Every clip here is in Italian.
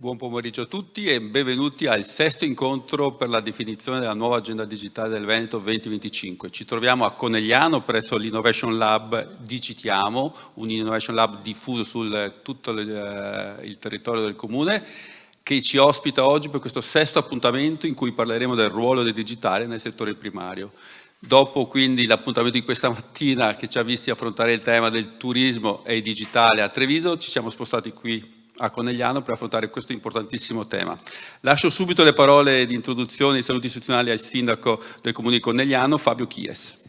Buon pomeriggio a tutti e benvenuti al sesto incontro per la definizione della nuova agenda digitale del Veneto 2025. Ci troviamo a Conegliano presso l'Innovation Lab Digitiamo, un Innovation Lab diffuso su tutto il territorio del comune, che ci ospita oggi per questo sesto appuntamento in cui parleremo del ruolo del digitale nel settore primario. Dopo quindi l'appuntamento di questa mattina che ci ha visti affrontare il tema del turismo e digitale a Treviso, ci siamo spostati qui a Conegliano per affrontare questo importantissimo tema. Lascio subito le parole di introduzione e saluti istituzionali al sindaco del comune di Conegliano, Fabio Chies.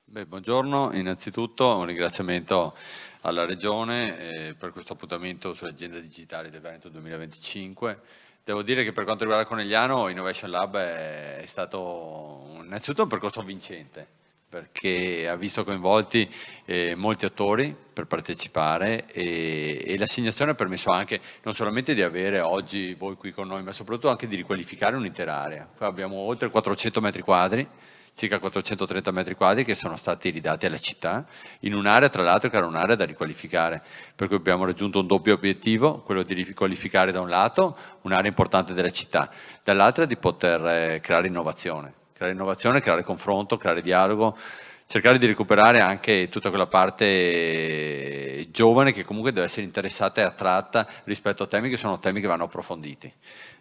Buongiorno, innanzitutto un ringraziamento alla Regione per questo appuntamento sull'agenda digitale del Veneto 2025. Devo dire che per quanto riguarda Conegliano, Innovation Lab è stato innanzitutto un percorso vincente, perché ha visto coinvolti molti attori per partecipare e l'assegnazione ha permesso anche non solamente di avere oggi voi qui con noi, ma soprattutto anche di riqualificare un'intera area. Qua abbiamo oltre 400 metri quadri, circa 430 metri quadri che sono stati ridati alla città, in un'area tra l'altro che era un'area da riqualificare, per cui abbiamo raggiunto un doppio obiettivo, quello di riqualificare da un lato un'area importante della città, dall'altro di poter creare innovazione, creare confronto, creare dialogo, cercare di recuperare anche tutta quella parte giovane che comunque deve essere interessata e attratta rispetto a temi che sono temi che vanno approfonditi.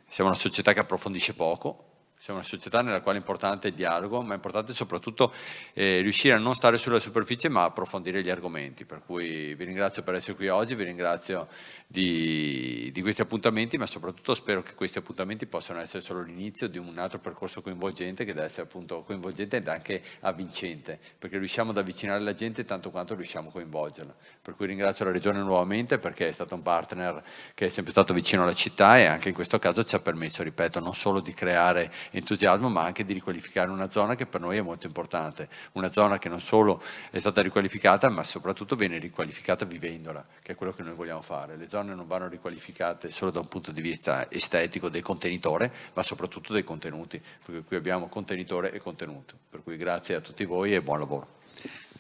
Siamo una società che approfondisce poco, siamo una società nella quale è importante il dialogo, ma è importante soprattutto riuscire a non stare sulla superficie ma approfondire gli argomenti. Per cui vi ringrazio per essere qui oggi, vi ringrazio di questi appuntamenti, ma soprattutto spero che questi appuntamenti possano essere solo l'inizio di un altro percorso coinvolgente che deve essere appunto coinvolgente ed anche avvincente, perché riusciamo ad avvicinare la gente tanto quanto riusciamo a coinvolgerla. Per cui ringrazio la Regione nuovamente perché è stato un partner che è sempre stato vicino alla città e anche in questo caso ci ha permesso, ripeto, non solo di creare entusiasmo ma anche di riqualificare una zona che per noi è molto importante, una zona che non solo è stata riqualificata ma soprattutto viene riqualificata vivendola, che è quello che noi vogliamo fare. Le zone non vanno riqualificate solo da un punto di vista estetico del contenitore ma soprattutto dei contenuti, perché qui abbiamo contenitore e contenuto, per cui grazie a tutti voi e buon lavoro.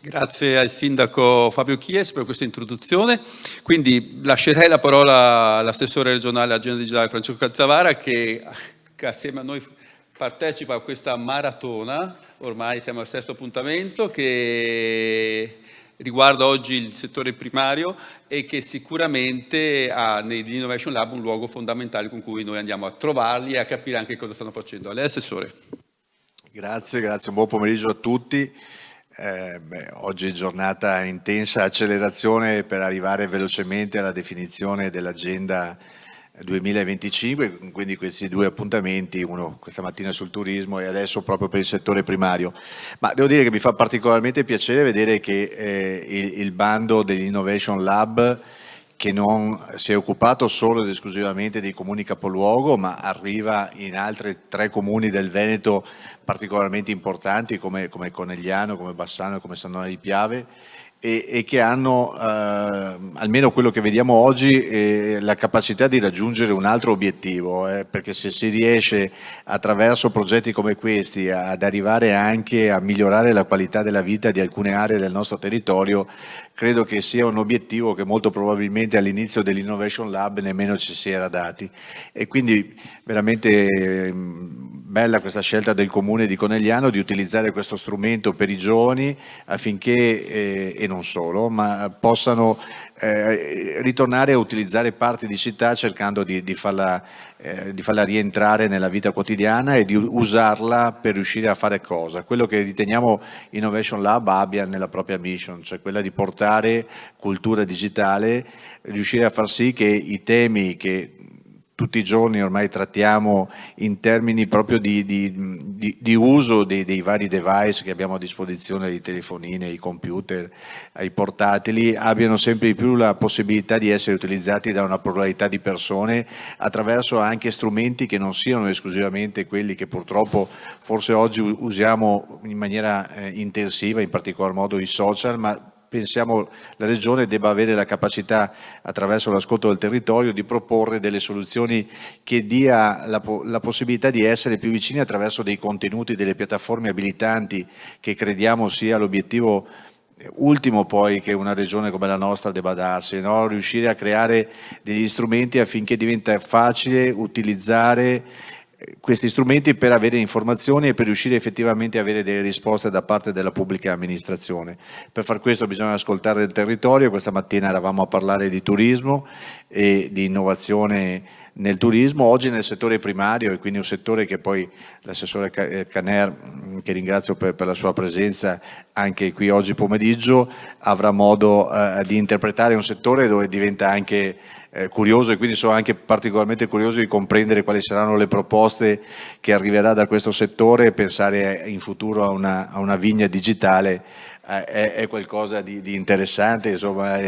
Grazie al sindaco Fabio Chies per questa introduzione. Quindi lascerei la parola all'assessore regionale all'agenda digitale Francesco Calzavara che assieme a noi partecipa a questa maratona, ormai siamo al sesto appuntamento, che riguarda oggi il settore primario e che sicuramente ha nell'Innovation Lab un luogo fondamentale con cui noi andiamo a trovarli e a capire anche cosa stanno facendo. A lei, Assessore. Grazie, un buon pomeriggio a tutti. Oggi è giornata intensa accelerazione per arrivare velocemente alla definizione dell'agenda 2025, quindi questi due appuntamenti, uno questa mattina sul turismo e adesso proprio per il settore primario. Ma devo dire che mi fa particolarmente piacere vedere che il bando dell'Innovation Lab, che non si è occupato solo ed esclusivamente dei comuni capoluogo, ma arriva in altri 3 comuni del Veneto particolarmente importanti come Conegliano, come Bassano e come San Donà di Piave, e che hanno, almeno quello che vediamo oggi, la capacità di raggiungere un altro obiettivo, perché se si riesce attraverso progetti come questi ad arrivare anche a migliorare la qualità della vita di alcune aree del nostro territorio, credo che sia un obiettivo che molto probabilmente all'inizio dell'Innovation Lab nemmeno ci si era dati. E quindi veramente bella questa scelta del Comune di Conegliano di utilizzare questo strumento per i giovani affinché, e non solo, ma possano ritornare a utilizzare parti di città cercando di farla rientrare nella vita quotidiana e di usarla per riuscire a fare cosa? Quello che riteniamo Innovation Lab abbia nella propria mission, cioè quella di portare cultura digitale, riuscire a far sì che i temi che tutti i giorni ormai trattiamo in termini proprio di uso dei vari device che abbiamo a disposizione, i telefonini, i computer, i portatili, abbiano sempre di più la possibilità di essere utilizzati da una pluralità di persone attraverso anche strumenti che non siano esclusivamente quelli che purtroppo forse oggi usiamo in maniera intensiva, in particolar modo i social, ma pensiamo la Regione debba avere la capacità, attraverso l'ascolto del territorio, di proporre delle soluzioni che dia la possibilità di essere più vicini attraverso dei contenuti, delle piattaforme abilitanti che crediamo sia l'obiettivo ultimo poi che una regione come la nostra debba darsi, no? Riuscire a creare degli strumenti affinché diventa facile utilizzare questi strumenti per avere informazioni e per riuscire effettivamente a avere delle risposte da parte della pubblica amministrazione. Per far questo bisogna ascoltare il territorio. Questa mattina eravamo a parlare di turismo e di innovazione nel turismo, oggi nel settore primario, e quindi un settore che poi l'assessore Caner, che ringrazio per la sua presenza anche qui oggi pomeriggio, avrà modo di interpretare un settore dove diventa anche curioso, e quindi sono anche particolarmente curioso di comprendere quali saranno le proposte che arriverà da questo settore, e pensare in futuro a una vigna digitale è qualcosa di interessante. Insomma,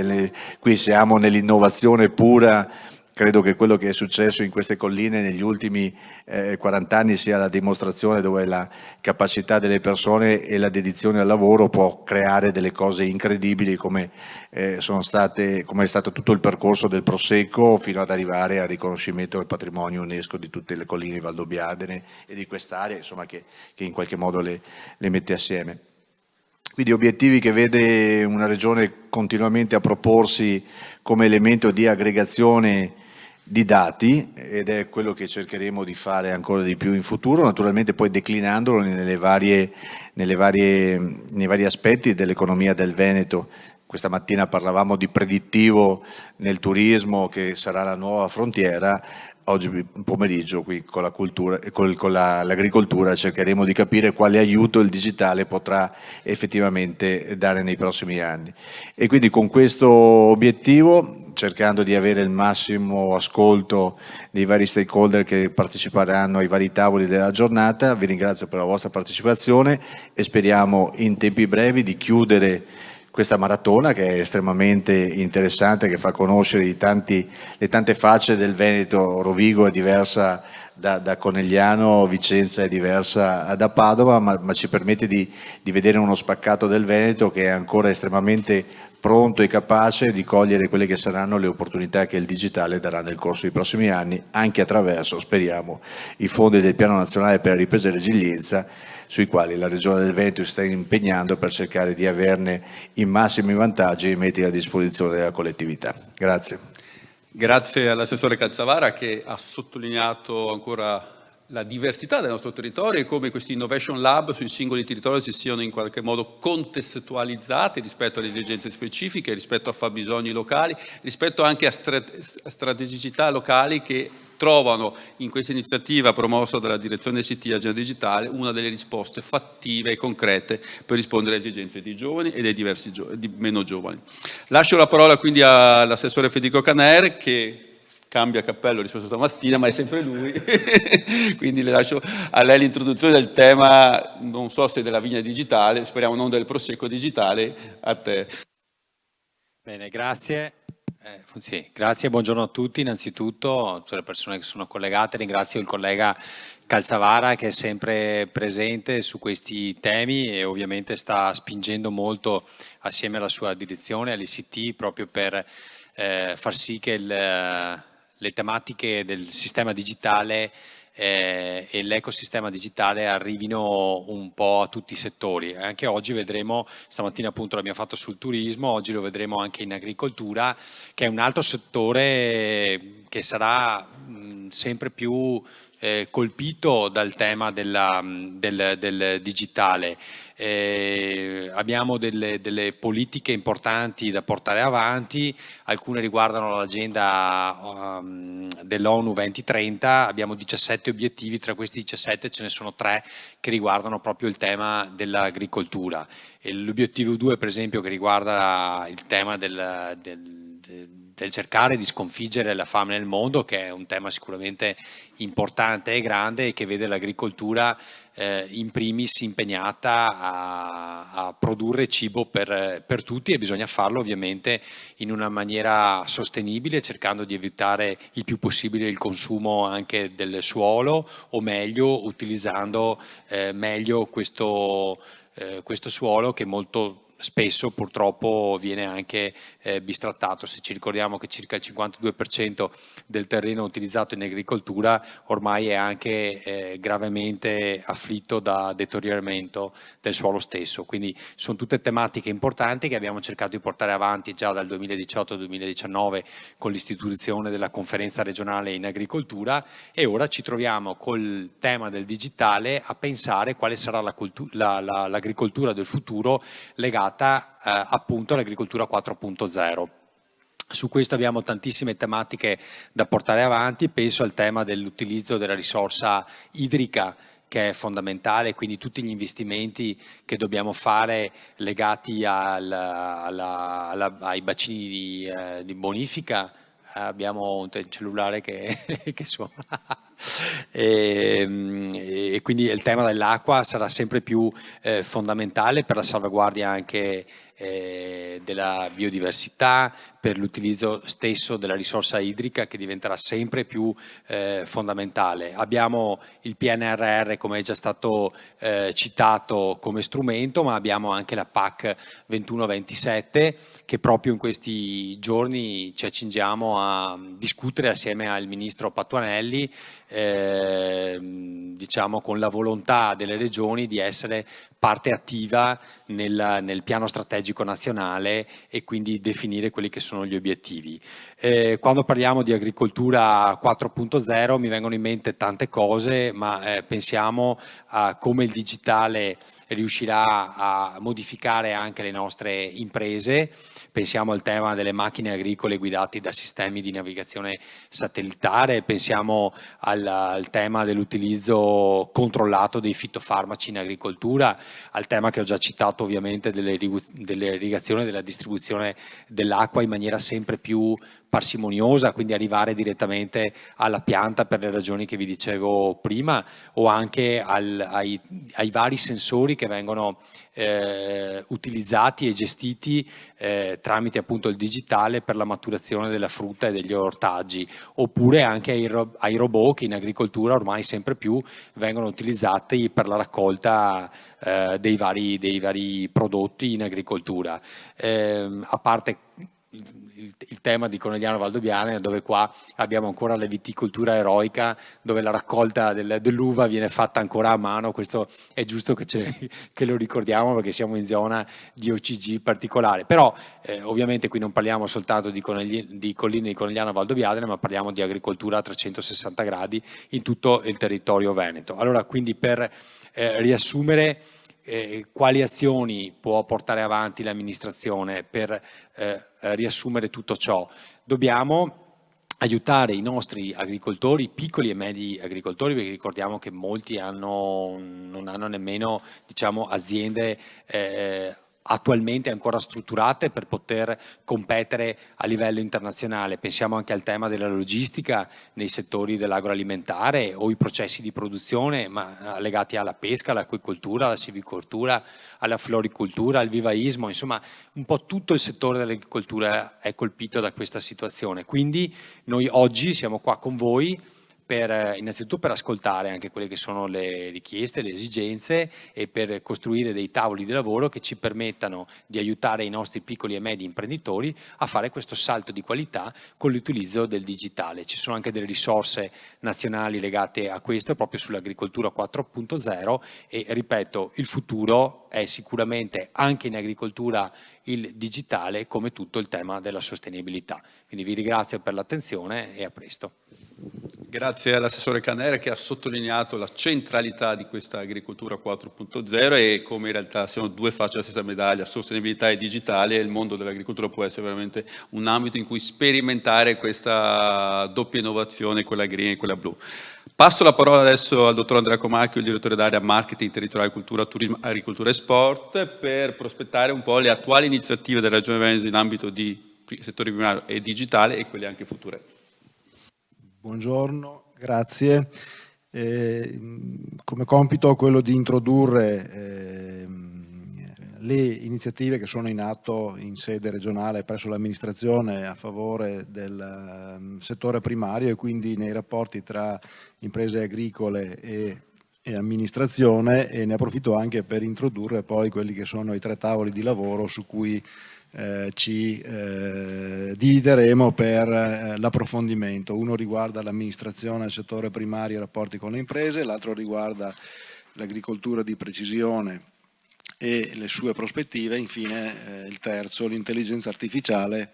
qui siamo nell'innovazione pura. Credo che quello che è successo in queste colline negli ultimi 40 anni sia la dimostrazione dove la capacità delle persone e la dedizione al lavoro può creare delle cose incredibili, come è stato tutto il percorso del Prosecco fino ad arrivare al riconoscimento del patrimonio UNESCO di tutte le colline valdobbiadene e di quest'area, insomma, che in qualche modo le mette assieme. Quindi obiettivi che vede una regione continuamente a proporsi come elemento di aggregazione di dati, ed è quello che cercheremo di fare ancora di più in futuro, naturalmente poi declinandolo nei vari aspetti dell'economia del Veneto. Questa mattina parlavamo di predittivo nel turismo, che sarà la nuova frontiera. Oggi pomeriggio qui con l'agricoltura cercheremo di capire quale aiuto il digitale potrà effettivamente dare nei prossimi anni. E quindi con questo obiettivo, cercando di avere il massimo ascolto dei vari stakeholder che parteciperanno ai vari tavoli della giornata, vi ringrazio per la vostra partecipazione e speriamo in tempi brevi di chiudere questa maratona, che è estremamente interessante, che fa conoscere le tante facce del Veneto. Rovigo è diversa da Conegliano, Vicenza è diversa da Padova, ma ci permette di vedere uno spaccato del Veneto che è ancora estremamente pronto e capace di cogliere quelle che saranno le opportunità che il digitale darà nel corso dei prossimi anni, anche attraverso, speriamo, i fondi del Piano Nazionale per la Ripresa e Resilienza, sui quali la Regione del Veneto si sta impegnando per cercare di averne i massimi vantaggi e metterli a disposizione della collettività. Grazie. Grazie all'assessore Calzavara, che ha sottolineato ancora la diversità del nostro territorio e come questi Innovation Lab sui singoli territori si siano in qualche modo contestualizzati rispetto alle esigenze specifiche, rispetto a fabbisogni locali, rispetto anche a strategicità locali che trovano in questa iniziativa promossa dalla direzione CT Agenda Digitale una delle risposte fattive e concrete per rispondere alle esigenze dei giovani e dei diversi meno giovani. Lascio la parola quindi all'assessore Federico Caner, che cambia cappello rispetto a stamattina, ma è sempre lui. Quindi le lascio a lei l'introduzione del tema, non so se della vigna digitale, speriamo non del prosecco digitale, a te. Bene, grazie. Grazie, buongiorno a tutti. Innanzitutto, a tutte le persone che sono collegate, ringrazio il collega Calzavara, che è sempre presente su questi temi e ovviamente sta spingendo molto assieme alla sua direzione, all'ICT, proprio per far sì che le tematiche del sistema digitale e l'ecosistema digitale arrivino un po' a tutti i settori. Anche oggi vedremo, stamattina appunto l'abbiamo fatto sul turismo, oggi lo vedremo anche in agricoltura, che è un altro settore che sarà sempre più colpito dal tema del digitale. Abbiamo delle politiche importanti da portare avanti, alcune riguardano l'agenda dell'ONU 2030, abbiamo 17 obiettivi, tra questi 17 ce ne sono 3 che riguardano proprio il tema dell'agricoltura. L'obiettivo 2 per esempio, che riguarda il tema del cercare di sconfiggere la fame nel mondo, che è un tema sicuramente importante e grande e che vede l'agricoltura in primis impegnata a produrre cibo per tutti, e bisogna farlo ovviamente in una maniera sostenibile, cercando di evitare il più possibile il consumo anche del suolo, o meglio utilizzando meglio questo suolo, che molto spesso purtroppo viene anche bistrattato. Se ci ricordiamo che circa il 52% del terreno utilizzato in agricoltura ormai è anche gravemente afflitto da deterioramento del suolo stesso, quindi sono tutte tematiche importanti che abbiamo cercato di portare avanti già dal 2018-2019 con l'istituzione della conferenza regionale in agricoltura, e ora ci troviamo col tema del digitale a pensare quale sarà l'agricoltura del futuro legata appunto all'agricoltura 4.0. Su questo abbiamo tantissime tematiche da portare avanti, penso al tema dell'utilizzo della risorsa idrica, che è fondamentale, quindi tutti gli investimenti che dobbiamo fare legati ai bacini di bonifica. Abbiamo un cellulare che suona e quindi il tema dell'acqua sarà sempre più fondamentale per la salvaguardia anche della biodiversità, per l'utilizzo stesso della risorsa idrica, che diventerà sempre più fondamentale. Abbiamo il PNRR, come è già stato citato, come strumento, ma abbiamo anche la PAC 21-27 che proprio in questi giorni ci accingiamo a discutere assieme al ministro Patuanelli, diciamo con la volontà delle regioni di essere parte attiva nel piano strategico nazionale e quindi definire quelli che sono gli obiettivi. Quando parliamo di agricoltura 4.0 mi vengono in mente tante cose, ma pensiamo a come il digitale riuscirà a modificare anche le nostre imprese. Pensiamo al tema delle macchine agricole guidate da sistemi di navigazione satellitare, pensiamo al tema dell'utilizzo controllato dei fitofarmaci in agricoltura, al tema che ho già citato ovviamente dell'irrigazione e della distribuzione dell'acqua in maniera sempre più parsimoniosa, quindi arrivare direttamente alla pianta per le ragioni che vi dicevo prima, o anche ai vari sensori che vengono utilizzati e gestiti tramite appunto il digitale per la maturazione della frutta e degli ortaggi, oppure anche ai robot che in agricoltura ormai sempre più vengono utilizzati per la raccolta dei vari prodotti in agricoltura. A parte il tema di Conegliano Valdobbiadene, dove qua abbiamo ancora la viticoltura eroica, dove la raccolta dell'uva viene fatta ancora a mano. Questo è giusto che lo ricordiamo, perché siamo in zona di OCG particolare. Però ovviamente qui non parliamo soltanto di colline di Conegliano Valdobbiadene, ma parliamo di agricoltura a 360 gradi in tutto il territorio veneto. Allora, quindi per riassumere, quali azioni può portare avanti l'amministrazione per riassumere tutto ciò? Dobbiamo aiutare i nostri agricoltori, piccoli e medi agricoltori, perché ricordiamo che molti non hanno nemmeno, diciamo, aziende attualmente ancora strutturate per poter competere a livello internazionale. Pensiamo anche al tema della logistica nei settori dell'agroalimentare o i processi di produzione, ma legati alla pesca, all'acquicoltura, alla silvicoltura, alla floricoltura, al vivaismo. Insomma, un po' tutto il settore dell'agricoltura è colpito da questa situazione. Quindi noi oggi siamo qua con voi innanzitutto per ascoltare anche quelle che sono le richieste, le esigenze, e per costruire dei tavoli di lavoro che ci permettano di aiutare i nostri piccoli e medi imprenditori a fare questo salto di qualità con l'utilizzo del digitale. Ci sono anche delle risorse nazionali legate a questo, proprio sull'agricoltura 4.0, e ripeto, il futuro è sicuramente anche in agricoltura il digitale, come tutto il tema della sostenibilità. Quindi vi ringrazio per l'attenzione e a presto. Grazie all'assessore Canera, che ha sottolineato la centralità di questa agricoltura 4.0 e come in realtà siano due facce della stessa medaglia, sostenibilità e digitale, e il mondo dell'agricoltura può essere veramente un ambito in cui sperimentare questa doppia innovazione, quella green e quella blu. Passo la parola adesso al dottor Andrea Comacchio, il direttore d'area Marketing, Territoriale, Cultura, Turismo, Agricoltura e Sport, per prospettare un po' le attuali iniziative della Regione Veneto in ambito di settore primario e digitale e quelle anche future. Buongiorno, grazie. Come compito ho quello di introdurre le iniziative che sono in atto in sede regionale presso l'amministrazione a favore del settore primario, e quindi nei rapporti tra imprese agricole e e amministrazione, e ne approfitto anche per introdurre poi quelli che sono i 3 tavoli di lavoro su cui ci divideremo per l'approfondimento. Uno riguarda l'amministrazione del settore primario e i rapporti con le imprese, l'altro riguarda l'agricoltura di precisione e le sue prospettive, infine il terzo, l'intelligenza artificiale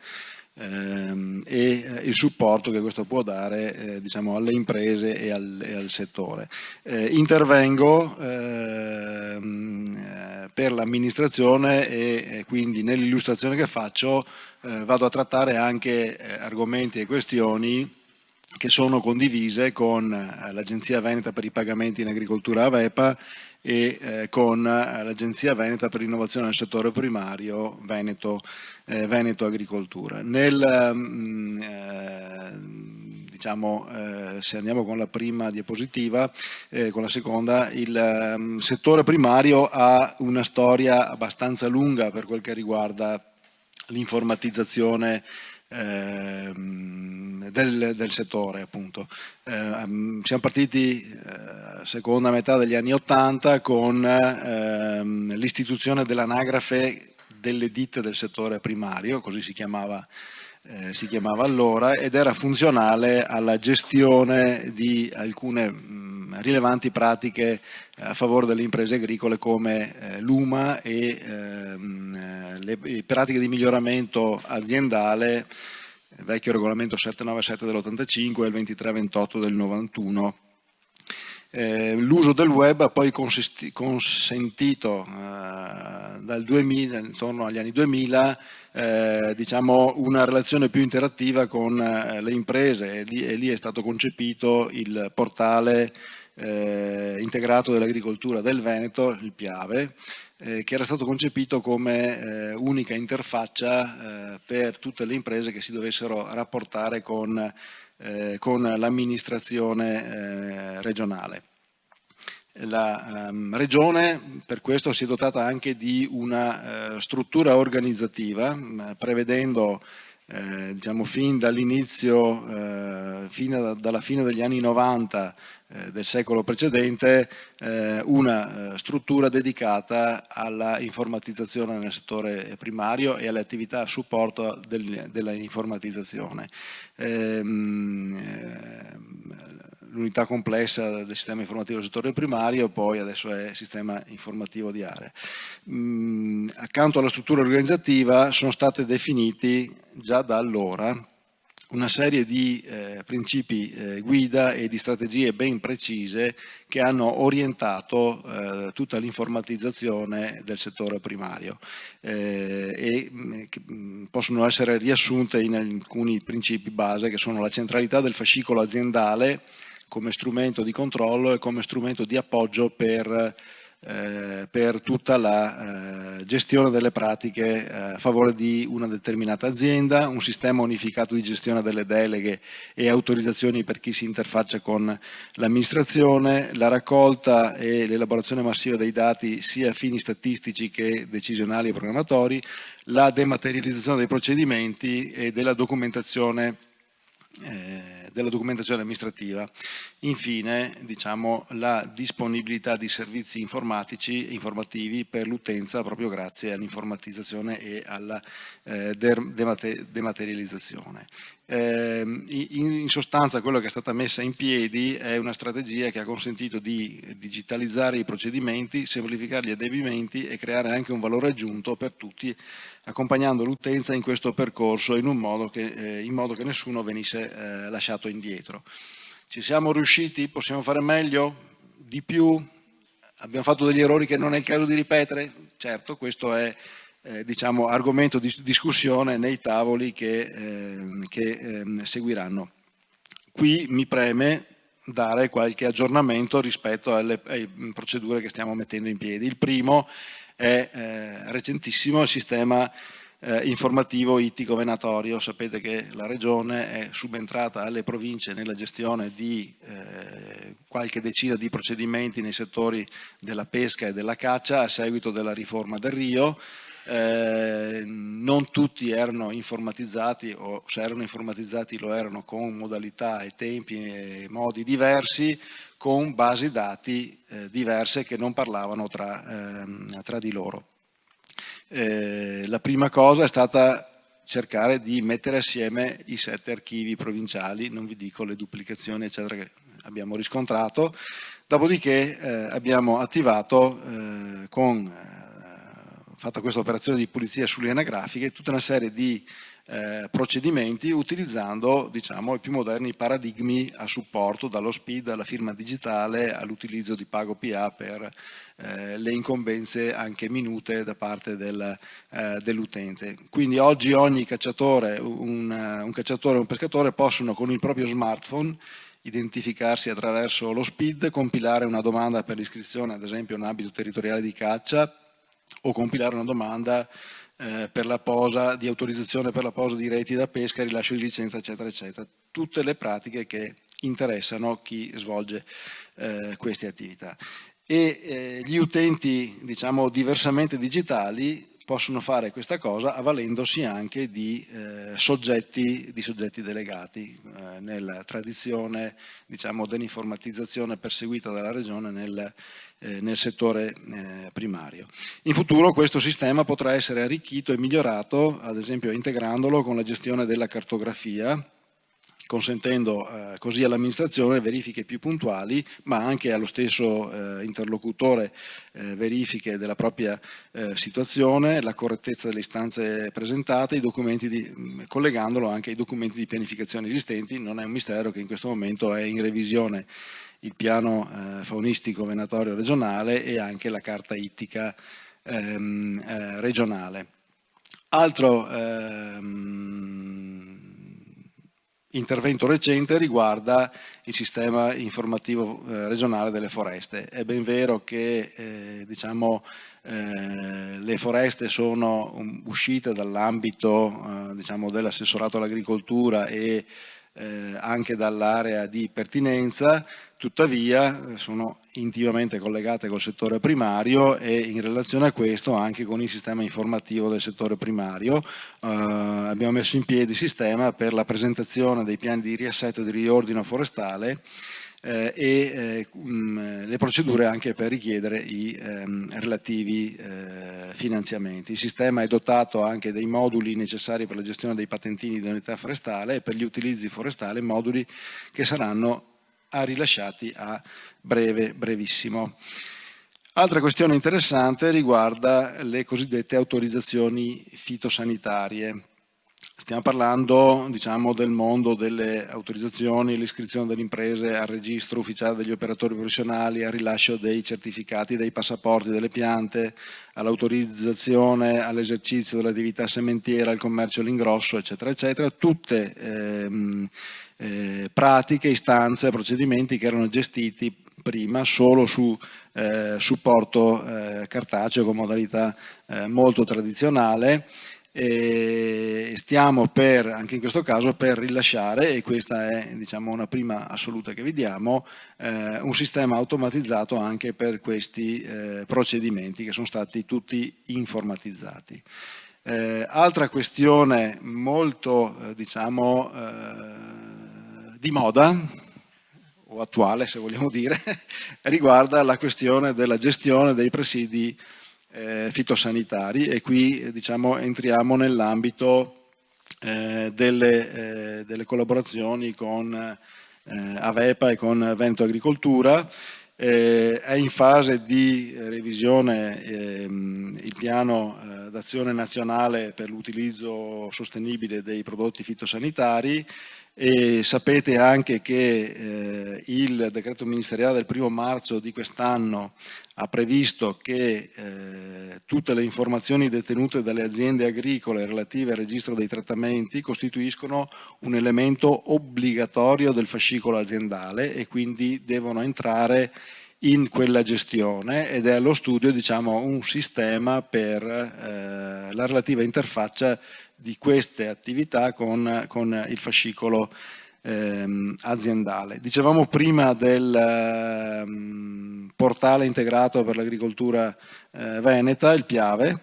e il supporto che questo può dare diciamo alle imprese e al settore. Intervengo per l'amministrazione e quindi nell'illustrazione che faccio vado a trattare anche argomenti e questioni che sono condivise con l'Agenzia Veneta per i pagamenti in agricoltura AVEPA e con l'Agenzia Veneta per l'innovazione nel settore primario Veneto Agricoltura. Se andiamo con la prima diapositiva, con la seconda, il settore primario ha una storia abbastanza lunga per quel che riguarda l'informatizzazione del settore, appunto. Siamo partiti seconda metà degli anni '80 con l'istituzione dell'anagrafe delle ditte del settore primario, così si chiamava allora, ed era funzionale alla gestione di alcune rilevanti pratiche a favore delle imprese agricole come l'UMA e le pratiche di miglioramento aziendale, il vecchio regolamento 797 dell'85 e il 2328 del 91. L'uso del web ha poi consentito dal 2000, intorno agli anni 2000, diciamo una relazione più interattiva con le imprese, e lì è stato concepito il portale integrato dell'agricoltura del Veneto, il PIAVE, che era stato concepito come unica interfaccia per tutte le imprese che si dovessero rapportare con l'amministrazione regionale. La regione per questo si è dotata anche di una struttura organizzativa, prevedendo diciamo fin dall'inizio, dalla fine degli anni 90 del secolo precedente, una struttura dedicata alla informatizzazione nel settore primario e alle attività a supporto della informatizzazione. L'unità complessa del sistema informativo del settore primario, poi adesso è sistema informativo di area. Accanto alla struttura organizzativa sono state definiti già da allora una serie di principi guida e di strategie ben precise che hanno orientato tutta l'informatizzazione del settore primario e che possono essere riassunte in alcuni principi base, che sono la centralità del fascicolo aziendale come strumento di controllo e come strumento di appoggio per tutta la gestione delle pratiche a favore di una determinata azienda, un sistema unificato di gestione delle deleghe e autorizzazioni per chi si interfaccia con l'amministrazione, la raccolta e l'elaborazione massiva dei dati sia a fini statistici che decisionali e programmatori, la dematerializzazione dei procedimenti e della documentazione amministrativa. Infine, diciamo, la disponibilità di servizi informativi per l'utenza proprio grazie all'informatizzazione e alla dematerializzazione. In sostanza quello che è stata messa in piedi è una strategia che ha consentito di digitalizzare i procedimenti, semplificare gli adempimenti e creare anche un valore aggiunto per tutti, accompagnando l'utenza in questo percorso in modo che nessuno venisse lasciato indietro. Ci siamo riusciti? Possiamo fare meglio? Di più? Abbiamo fatto degli errori che non è il caso di ripetere? Certo, questo è diciamo, argomento di discussione nei tavoli che seguiranno. Qui mi preme dare qualche aggiornamento rispetto alle procedure che stiamo mettendo in piedi. Il primo è recentissimo, il sistema informativo ittico venatorio. Sapete che la Regione è subentrata alle province nella gestione di qualche decina di procedimenti nei settori della pesca e della caccia a seguito della riforma del Rio. non tutti erano informatizzati, o se erano informatizzati lo erano con modalità e tempi e modi diversi, con basi dati diverse che non parlavano tra di loro. La prima cosa è stata cercare di mettere assieme i 7 archivi provinciali, non vi dico le duplicazioni eccetera che abbiamo riscontrato, dopodiché abbiamo attivato fatta questa operazione di pulizia sulle anagrafiche, tutta una serie di procedimenti utilizzando, diciamo, i più moderni paradigmi a supporto, dallo SPID alla firma digitale all'utilizzo di Pago PA per le incombenze anche minute da parte dell'utente. Quindi oggi ogni cacciatore, un cacciatore e un pescatore possono con il proprio smartphone identificarsi attraverso lo SPID, compilare una domanda per l'iscrizione ad esempio a un ambito territoriale di caccia o compilare una domanda per la posa di autorizzazione per la posa di reti da pesca, rilascio di licenza eccetera eccetera, tutte le pratiche che interessano chi svolge queste attività. E gli utenti, diciamo, diversamente digitali possono fare questa cosa avvalendosi anche di soggetti delegati nella tradizione, diciamo, dell'informatizzazione perseguita dalla Regione nel settore primario. In futuro questo sistema potrà essere arricchito e migliorato, ad esempio integrandolo con la gestione della cartografia, consentendo così all'amministrazione verifiche più puntuali, ma anche allo stesso interlocutore verifiche della propria situazione, la correttezza delle istanze presentate, collegandolo anche ai documenti di pianificazione esistenti. Non è un mistero che in questo momento è in revisione il piano faunistico venatorio regionale e anche la carta ittica regionale. Altro intervento recente riguarda il sistema informativo regionale delle foreste. È ben vero che diciamo, le foreste sono uscite dall'ambito diciamo, dell'assessorato all'agricoltura e anche dall'area di pertinenza, tuttavia sono intimamente collegate col settore primario e in relazione a questo anche con il sistema informativo del settore primario. Abbiamo messo in piedi il sistema per la presentazione dei piani di riassetto e di riordino forestale e le procedure anche per richiedere i relativi finanziamenti. Il sistema è dotato anche dei moduli necessari per la gestione dei patentini di unità forestale e per gli utilizzi forestali, moduli che saranno rilasciati a brevissimo. Altra questione interessante riguarda le cosiddette autorizzazioni fitosanitarie. Stiamo parlando, diciamo, del mondo delle autorizzazioni, l'iscrizione delle imprese al registro ufficiale degli operatori professionali, al rilascio dei certificati, dei passaporti delle piante, all'autorizzazione all'esercizio dell'attività sementiera, al commercio all'ingrosso, eccetera, eccetera, tutte pratiche, istanze, procedimenti che erano gestiti prima solo su supporto cartaceo con modalità molto tradizionale. E stiamo anche in questo caso per rilasciare, e questa è diciamo una prima assoluta che vediamo, un sistema automatizzato anche per questi procedimenti che sono stati tutti informatizzati. Altra questione molto diciamo di moda o attuale se vogliamo dire riguarda la questione della gestione dei presidi fitosanitari, e qui diciamo entriamo nell'ambito delle collaborazioni con Avepa e con Veneto Agricoltura. È in fase di revisione il piano d'azione nazionale per l'utilizzo sostenibile dei prodotti fitosanitari, e sapete anche che il decreto ministeriale del 1° marzo di quest'anno ha previsto che tutte le informazioni detenute dalle aziende agricole relative al registro dei trattamenti costituiscono un elemento obbligatorio del fascicolo aziendale e quindi devono entrare in quella gestione, ed è allo studio diciamo, un sistema per la relativa interfaccia di queste attività con il fascicolo aziendale. Dicevamo prima del portale integrato per l'agricoltura veneta, il Piave.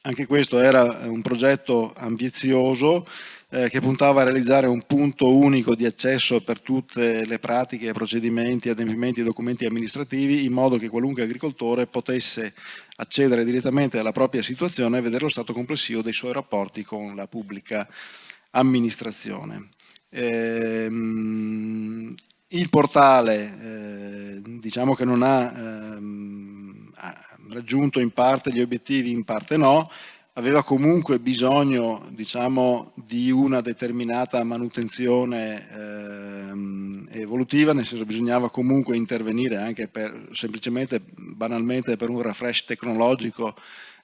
Anche questo era un progetto ambizioso che puntava a realizzare un punto unico di accesso per tutte le pratiche, procedimenti, adempimenti e documenti amministrativi, in modo che qualunque agricoltore potesse accedere direttamente alla propria situazione e vedere lo stato complessivo dei suoi rapporti con la pubblica amministrazione. Il portale diciamo che non ha raggiunto in parte gli obiettivi, in parte no, aveva comunque bisogno, diciamo, di una determinata manutenzione evolutiva, nel senso bisognava comunque intervenire anche semplicemente, banalmente, per un refresh tecnologico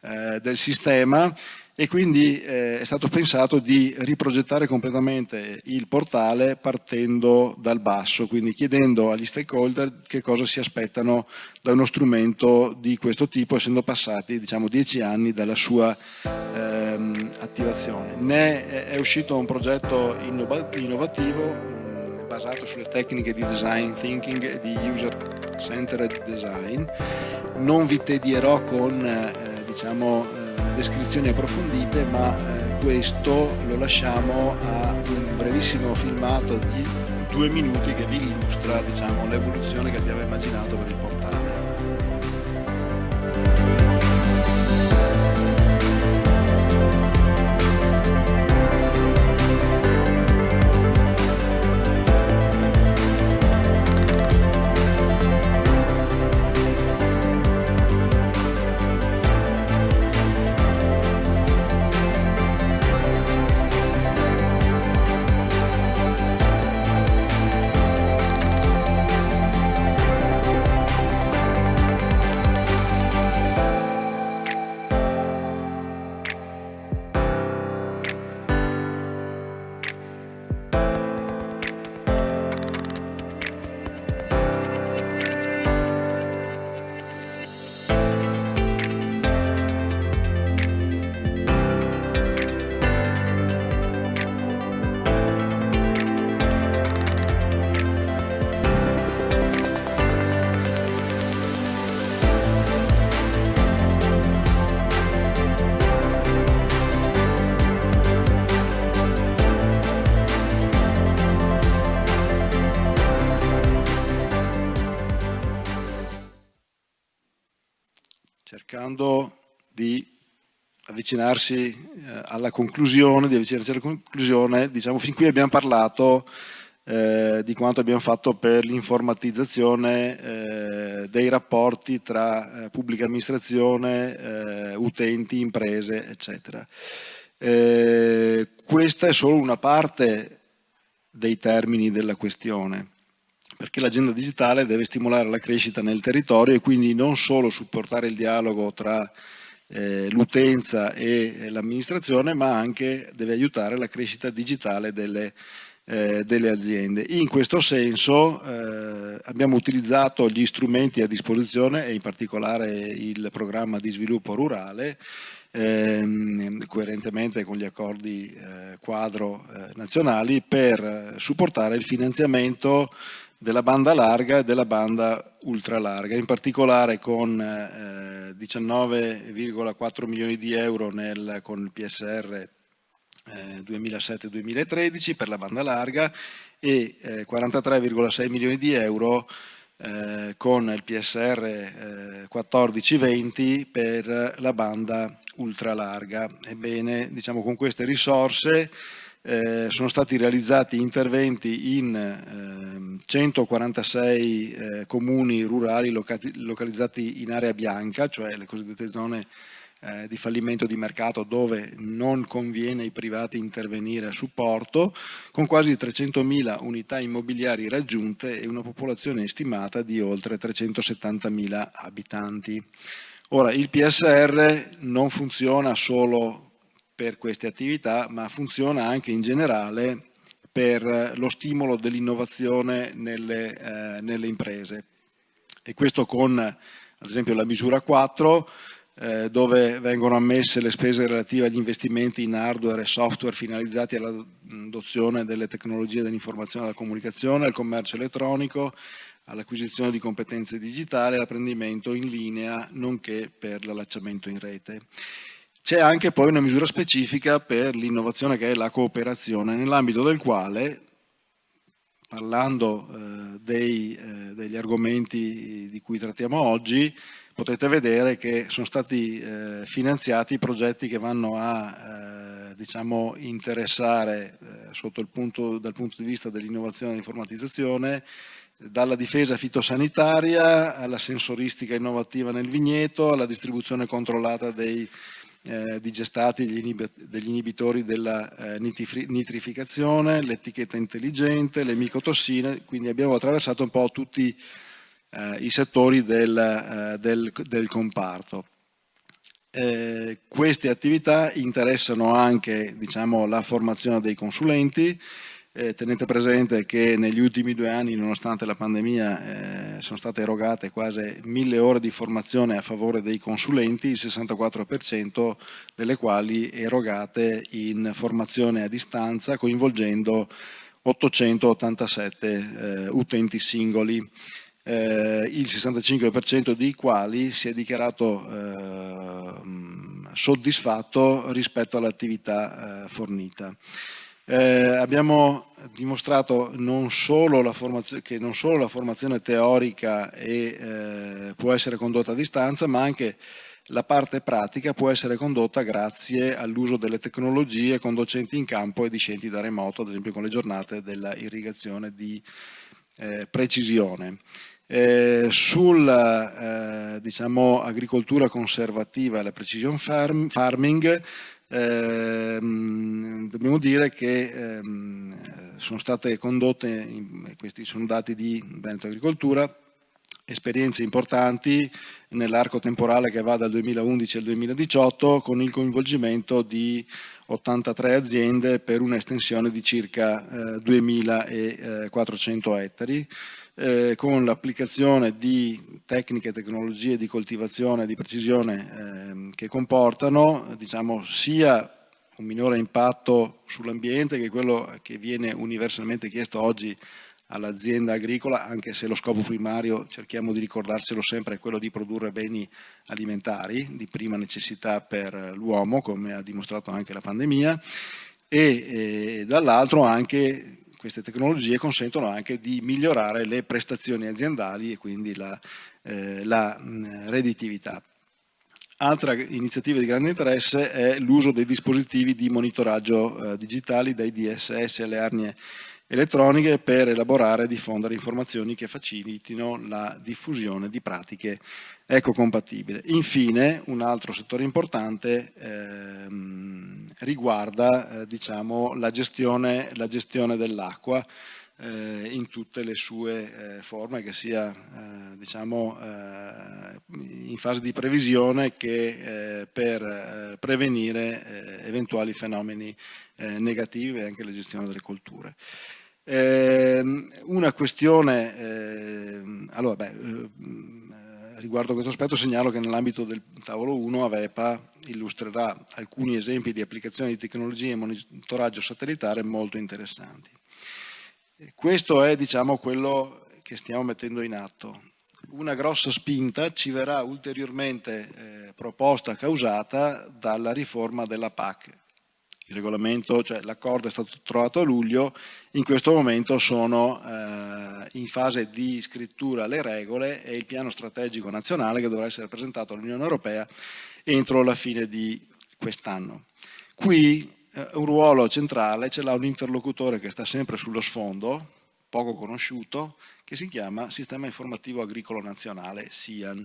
del sistema, e quindi è stato pensato di riprogettare completamente il portale partendo dal basso, quindi chiedendo agli stakeholder che cosa si aspettano da uno strumento di questo tipo, essendo passati, diciamo, 10 anni dalla sua attivazione. Ne è uscito un progetto innovativo basato sulle tecniche di design thinking e di user-centered design. Non vi tedierò con descrizioni approfondite, ma questo lo lasciamo a un brevissimo filmato di 2 minuti che vi illustra, diciamo, l'evoluzione che abbiamo immaginato per il portale. Cercando di avvicinarsi alla conclusione, diciamo, fin qui abbiamo parlato di quanto abbiamo fatto per l'informatizzazione dei rapporti tra pubblica amministrazione, utenti, imprese, eccetera. Questa è solo una parte dei termini della questione, perché l'agenda digitale deve stimolare la crescita nel territorio e quindi non solo supportare il dialogo tra l'utenza e l'amministrazione, ma anche deve aiutare la crescita digitale delle aziende. In questo senso abbiamo utilizzato gli strumenti a disposizione e in particolare il programma di sviluppo rurale, coerentemente con gli accordi quadro nazionali, per supportare il finanziamento della banda larga e della banda ultralarga, in particolare con 19,4 milioni di euro con il PSR 2007-2013 per la banda larga e 43,6 milioni di euro con il PSR 14-20 per la banda ultralarga. Ebbene, diciamo, con queste risorse sono stati realizzati interventi in 146 comuni rurali localizzati in area bianca, cioè le cosiddette zone di fallimento di mercato, dove non conviene ai privati intervenire a supporto, con quasi 300.000 unità immobiliari raggiunte e una popolazione stimata di oltre 370.000 abitanti. Ora, il PSR non funziona solo per queste attività, ma funziona anche in generale per lo stimolo dell'innovazione nelle imprese. E questo con, ad esempio, la misura 4, dove vengono ammesse le spese relative agli investimenti in hardware e software finalizzati all'adozione delle tecnologie dell'informazione e della comunicazione, al commercio elettronico, all'acquisizione di competenze digitali, all'apprendimento in linea, nonché per l'allacciamento in rete. C'è anche poi una misura specifica per l'innovazione che è la cooperazione, nell'ambito del quale, parlando degli argomenti di cui trattiamo oggi, potete vedere che sono stati finanziati progetti che vanno a diciamo, interessare dal punto di vista dell'innovazione e dell'informatizzazione, dalla difesa fitosanitaria alla sensoristica innovativa nel vigneto, alla distribuzione controllata dei digestati, degli inibitori della nitrificazione, l'etichetta intelligente, le micotossine, quindi abbiamo attraversato un po' tutti i settori del comparto. Queste attività interessano anche, diciamo, la formazione dei consulenti. Tenete presente che negli ultimi 2 anni, nonostante la pandemia, sono state erogate quasi 1000 ore di formazione a favore dei consulenti, il 64% delle quali erogate in formazione a distanza, coinvolgendo 887 utenti singoli. Il 65% dei quali si è dichiarato soddisfatto rispetto all'attività fornita. Abbiamo dimostrato che non solo la formazione teorica può essere condotta a distanza, ma anche la parte pratica può essere condotta grazie all'uso delle tecnologie con docenti in campo e discenti da remoto, ad esempio con le giornate della irrigazione di precisione. Sulla diciamo, agricoltura conservativa e la precision farming, dobbiamo dire che sono state condotte, questi sono dati di Veneto Agricoltura, esperienze importanti nell'arco temporale che va dal 2011 al 2018, con il coinvolgimento di 83 aziende per un'estensione di circa 2400 ettari, con l'applicazione di tecniche e tecnologie di coltivazione di precisione che comportano, diciamo, sia un minore impatto sull'ambiente, che è quello che viene universalmente chiesto oggi all'azienda agricola, anche se lo scopo primario, cerchiamo di ricordarselo sempre, è quello di produrre beni alimentari di prima necessità per l'uomo, come ha dimostrato anche la pandemia, e dall'altro anche queste tecnologie consentono anche di migliorare le prestazioni aziendali e quindi la redditività. Altra iniziativa di grande interesse è l'uso dei dispositivi di monitoraggio digitali, dai DSS alle arnie elettroniche, per elaborare e diffondere informazioni che facilitino la diffusione di pratiche ecocompatibili. Infine, un altro settore importante riguarda diciamo, la gestione dell'acqua in tutte le sue forme, che sia diciamo, in fase di previsione che per prevenire eventuali fenomeni negativi e anche la gestione delle colture. Una questione, riguardo a questo aspetto segnalo che nell'ambito del tavolo 1 AVEPA illustrerà alcuni esempi di applicazioni di tecnologie e monitoraggio satellitare molto interessanti. Questo è, diciamo, quello che stiamo mettendo in atto. Una grossa spinta ci verrà ulteriormente proposta, causata dalla riforma della PAC. Il regolamento, cioè l'accordo è stato trovato a luglio, in questo momento sono in fase di scrittura le regole e il piano strategico nazionale che dovrà essere presentato all'Unione Europea entro la fine di quest'anno. Qui un ruolo centrale ce l'ha un interlocutore che sta sempre sullo sfondo, poco conosciuto, che si chiama Sistema Informativo Agricolo Nazionale, SIAN.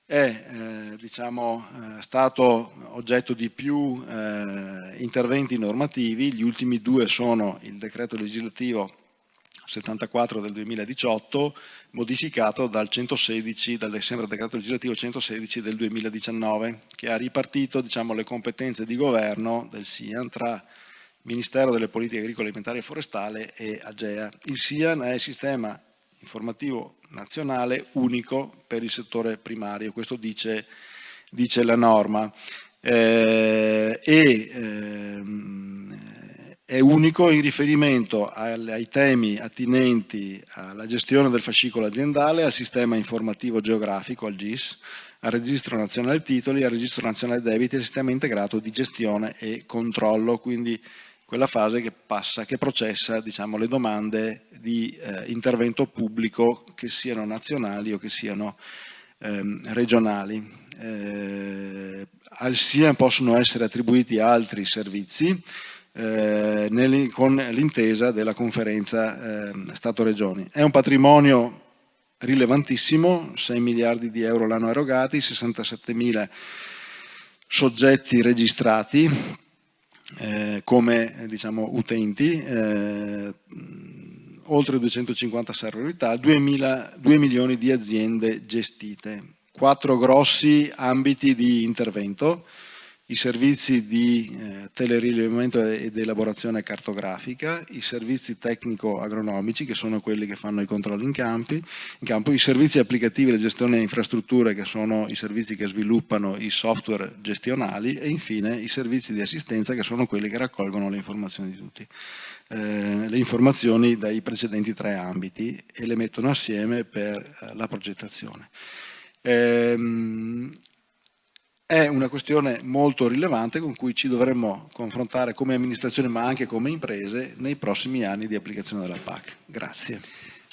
È diciamo, stato oggetto di più interventi normativi. Gli ultimi 2 sono il decreto legislativo 74 del 2018, modificato dal sempre decreto legislativo 116 del 2019, che ha ripartito, diciamo, le competenze di governo del SIAN tra Ministero delle Politiche Agricole, Alimentari e Forestale e AGEA. Il SIAN è il sistema informativo nazionale unico per il settore primario, questo dice la norma, è unico in riferimento ai temi attinenti alla gestione del fascicolo aziendale, al sistema informativo geografico, al GIS, al registro nazionale titoli, al registro nazionale debiti e al sistema integrato di gestione e controllo, quindi quella fase che passa, che processa, diciamo, le domande di intervento pubblico, che siano nazionali o che siano regionali. Al SIEM possono essere attribuiti altri servizi con l'intesa della conferenza Stato-Regioni. È un patrimonio rilevantissimo, 6 miliardi di euro l'anno erogati, 67.000 soggetti registrati come, diciamo, utenti, oltre 250 server retail, 2 milioni di aziende gestite, 4 grossi ambiti di intervento: i servizi di telerilevamento ed elaborazione cartografica, i servizi tecnico-agronomici, che sono quelli che fanno i controlli in campo, i servizi applicativi e la gestione delle infrastrutture, che sono i servizi che sviluppano i software gestionali, e infine i servizi di assistenza, che sono quelli che raccolgono le informazioni di tutti. Le informazioni dai precedenti 3 ambiti e le mettono assieme per la progettazione. È una questione molto rilevante con cui ci dovremmo confrontare come amministrazione, ma anche come imprese, nei prossimi anni di applicazione della PAC. Grazie.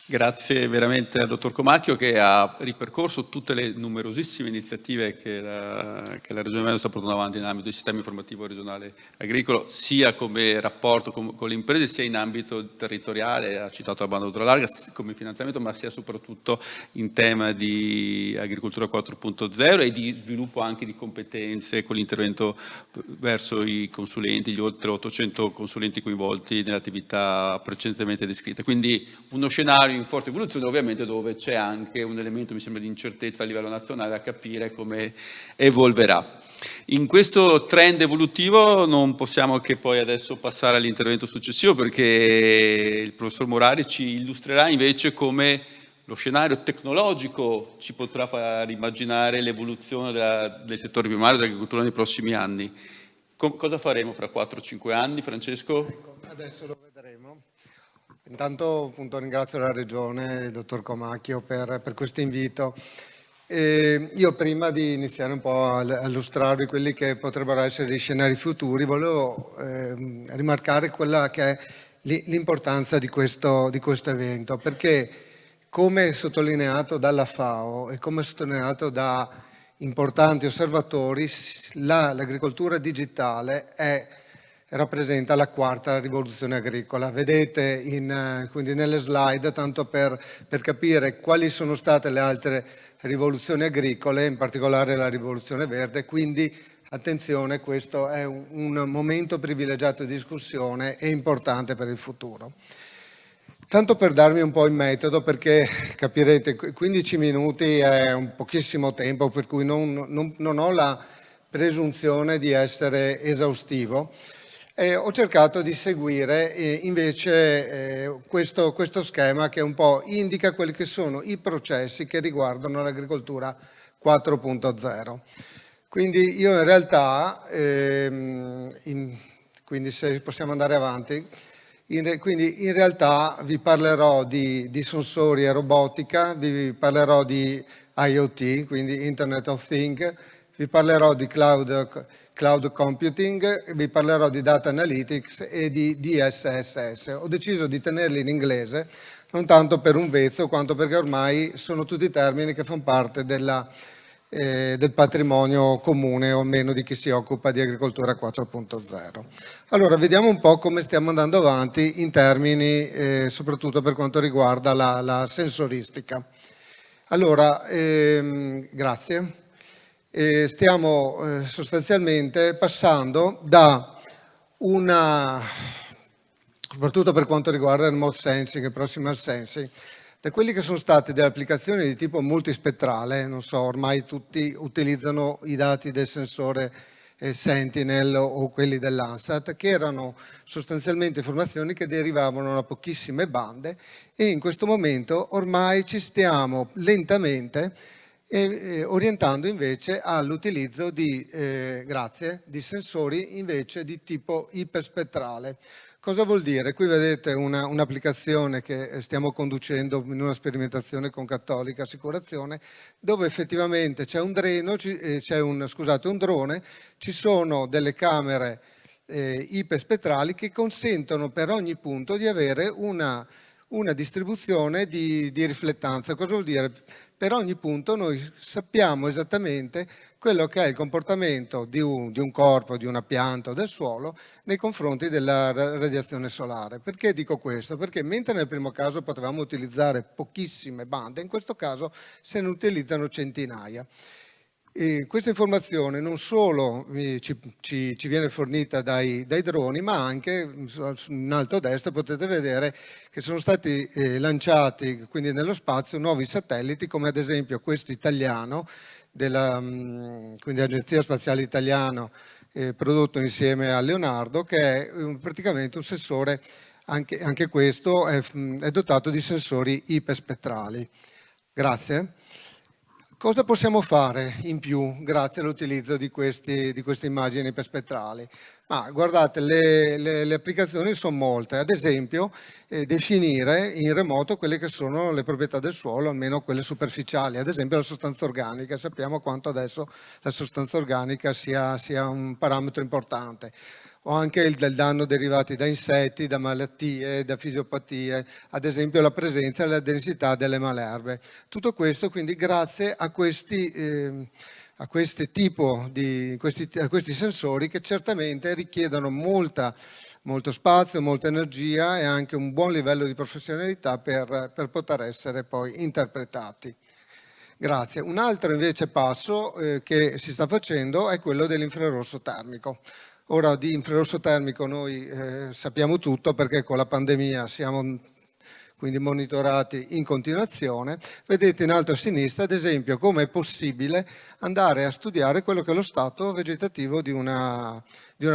Grazie veramente al dottor Comacchio, che ha ripercorso tutte le numerosissime iniziative che la Regione Veneto sta portando avanti nell'ambito del sistema informativo regionale agricolo, sia come rapporto con le imprese, sia in ambito territoriale, ha citato la banda ultralarga, come finanziamento, ma sia soprattutto in tema di agricoltura 4.0 e di sviluppo anche di competenze, con l'intervento verso i consulenti, gli oltre 800 consulenti coinvolti nelle attività precedentemente descritte. Quindi uno scenario in forte evoluzione, ovviamente, dove c'è anche un elemento, mi sembra, di incertezza a livello nazionale, a capire come evolverà. In questo trend evolutivo non possiamo che poi adesso passare all'intervento successivo, perché il professor Morari ci illustrerà invece come lo scenario tecnologico ci potrà far immaginare l'evoluzione del settore primario dell'agricoltura nei prossimi anni. Cosa faremo fra 4-5 anni, Francesco? Ecco, adesso lo vedremo. Intanto, appunto, ringrazio la Regione e il dottor Comacchio per questo invito. Io, prima di iniziare un po' a illustrarvi quelli che potrebbero essere gli scenari futuri, volevo rimarcare quella che è l'importanza di questo evento, perché, come sottolineato dalla FAO e come sottolineato da importanti osservatori, l'agricoltura digitale rappresenta la 4ª rivoluzione agricola. Vedete quindi nelle slide, tanto per capire quali sono state le altre rivoluzioni agricole, in particolare la rivoluzione verde, quindi attenzione, questo è un momento privilegiato di discussione e importante per il futuro. Tanto per darmi un po' il metodo, perché capirete, 15 minuti è un pochissimo tempo, per cui non ho la presunzione di essere esaustivo. Ho cercato di seguire invece questo schema, che un po' indica quelli che sono i processi che riguardano l'agricoltura 4.0. Quindi io in realtà, quindi se possiamo andare avanti, quindi in realtà vi parlerò di sensori e robotica, vi parlerò di IoT, quindi Internet of Things, vi parlerò di cloud computing, vi parlerò di data analytics e di DSSS. Ho deciso di tenerli in inglese, non tanto per un vezzo, quanto perché ormai sono tutti termini che fanno parte del patrimonio comune, o almeno di chi si occupa di agricoltura 4.0. Allora, vediamo un po' come stiamo andando avanti in termini, soprattutto per quanto riguarda la sensoristica. Allora, grazie. Stiamo sostanzialmente passando da soprattutto per quanto riguarda il remote sensing e proximal sensing, da quelli che sono state delle applicazioni di tipo multispettrale, non so, ormai tutti utilizzano i dati del sensore Sentinel o quelli dell'Ansat, che erano sostanzialmente informazioni che derivavano da pochissime bande, e in questo momento ormai ci stiamo lentamente orientando invece all'utilizzo di sensori invece di tipo iperspettrale. Cosa vuol dire? Qui vedete un'applicazione che stiamo conducendo in una sperimentazione con Cattolica Assicurazione, dove effettivamente c'è un dreno, un drone, ci sono delle camere iperspettrali che consentono per ogni punto di avere una distribuzione di riflettanza. Cosa vuol dire? Per ogni punto noi sappiamo esattamente quello che è il comportamento di un corpo, di una pianta o del suolo nei confronti della radiazione solare. Perché dico questo? Perché mentre nel primo caso potevamo utilizzare pochissime bande, in questo caso se ne utilizzano centinaia. E questa informazione non solo ci viene fornita dai droni, ma anche in alto a destra potete vedere che sono stati lanciati quindi nello spazio nuovi satelliti, come ad esempio questo italiano, quindi Agenzia Spaziale Italiana, prodotto insieme a Leonardo, che è praticamente un sensore, anche questo è dotato di sensori iperspettrali. Grazie. Cosa possiamo fare in più grazie all'utilizzo di queste immagini iperspettrali? Ma guardate, le applicazioni sono molte. Ad esempio, definire in remoto quelle che sono le proprietà del suolo, almeno quelle superficiali. Ad esempio la sostanza organica. Sappiamo quanto adesso la sostanza organica sia un parametro importante. O anche il del danno derivati da insetti, da malattie, da fisiopatie, ad esempio la presenza e la densità delle malerbe. Tutto questo quindi grazie a questi sensori che certamente richiedono molto spazio, molta energia e anche un buon livello di professionalità per poter essere poi interpretati. Grazie. Un altro invece passo che si sta facendo è quello dell'infrarosso termico. Ora di infrarosso termico noi sappiamo tutto perché con la pandemia siamo quindi monitorati in continuazione. Vedete in alto a sinistra ad esempio come è possibile andare a studiare quello che è lo stato vegetativo di una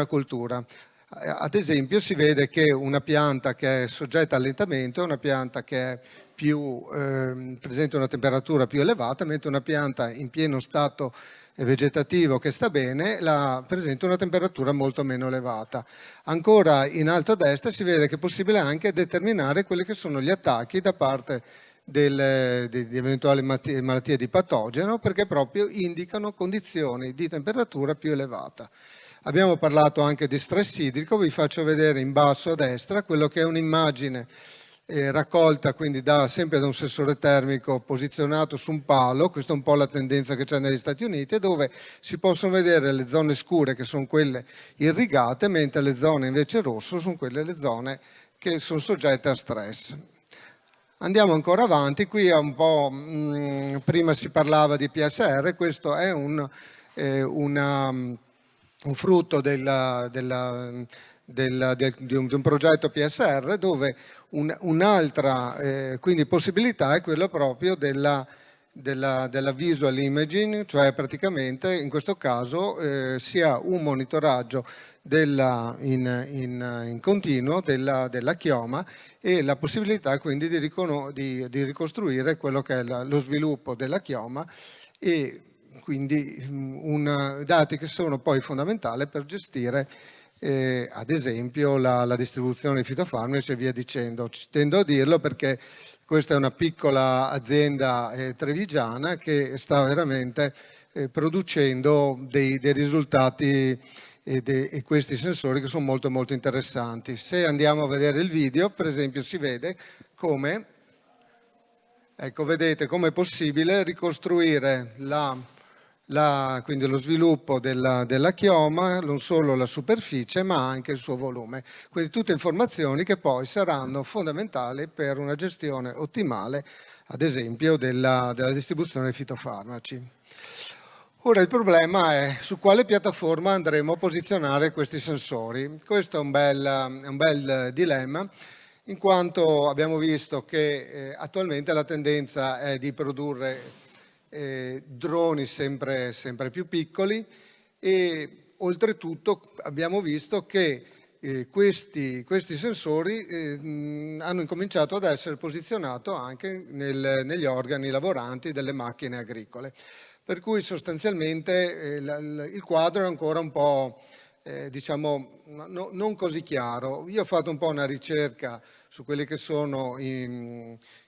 cultura. Ad esempio si vede che una pianta che è soggetta all'allentamento è una pianta che è presenta una temperatura più elevata, mentre una pianta in pieno stato vegetativo che sta bene presenta una temperatura molto meno elevata. Ancora in alto a destra si vede che è possibile anche determinare quelli che sono gli attacchi da parte di eventuali malattie di patogeno, perché proprio indicano condizioni di temperatura più elevata. Abbiamo parlato anche di stress idrico, vi faccio vedere in basso a destra quello che è un'immagine raccolta quindi sempre da un sensore termico posizionato su un palo. Questa è un po' la tendenza che c'è negli Stati Uniti, dove si possono vedere le zone scure che sono quelle irrigate, mentre le zone invece rosse sono le zone che sono soggette a stress. Andiamo ancora avanti, qui è un po', prima si parlava di PSR, questo è un frutto di un progetto PSR dove un'altra quindi possibilità è quella proprio della visual imaging, cioè praticamente in questo caso si ha un monitoraggio in continuo della chioma e la possibilità quindi di ricostruire quello che è lo sviluppo della chioma e quindi dati che sono poi fondamentali per gestire ad esempio la distribuzione di fitofarmaci e via dicendo. Ci tendo a dirlo perché questa è una piccola azienda trevigiana che sta veramente producendo dei risultati e questi sensori che sono molto molto interessanti. Se andiamo a vedere il video, per esempio, si vede come, ecco, vedete come è possibile ricostruire quindi lo sviluppo della chioma, non solo la superficie ma anche il suo volume. Quindi tutte informazioni che poi saranno fondamentali per una gestione ottimale, ad esempio, della distribuzione dei fitofarmaci. Ora il problema è su quale piattaforma andremo a posizionare questi sensori. Questo è un bel dilemma, in quanto abbiamo visto che attualmente la tendenza è di produrre droni sempre più piccoli e oltretutto abbiamo visto che questi sensori hanno incominciato ad essere posizionati anche negli organi lavoranti delle macchine agricole. Per cui sostanzialmente il quadro è ancora un po' diciamo, non così chiaro. Io ho fatto un po' una ricerca su quelle che sono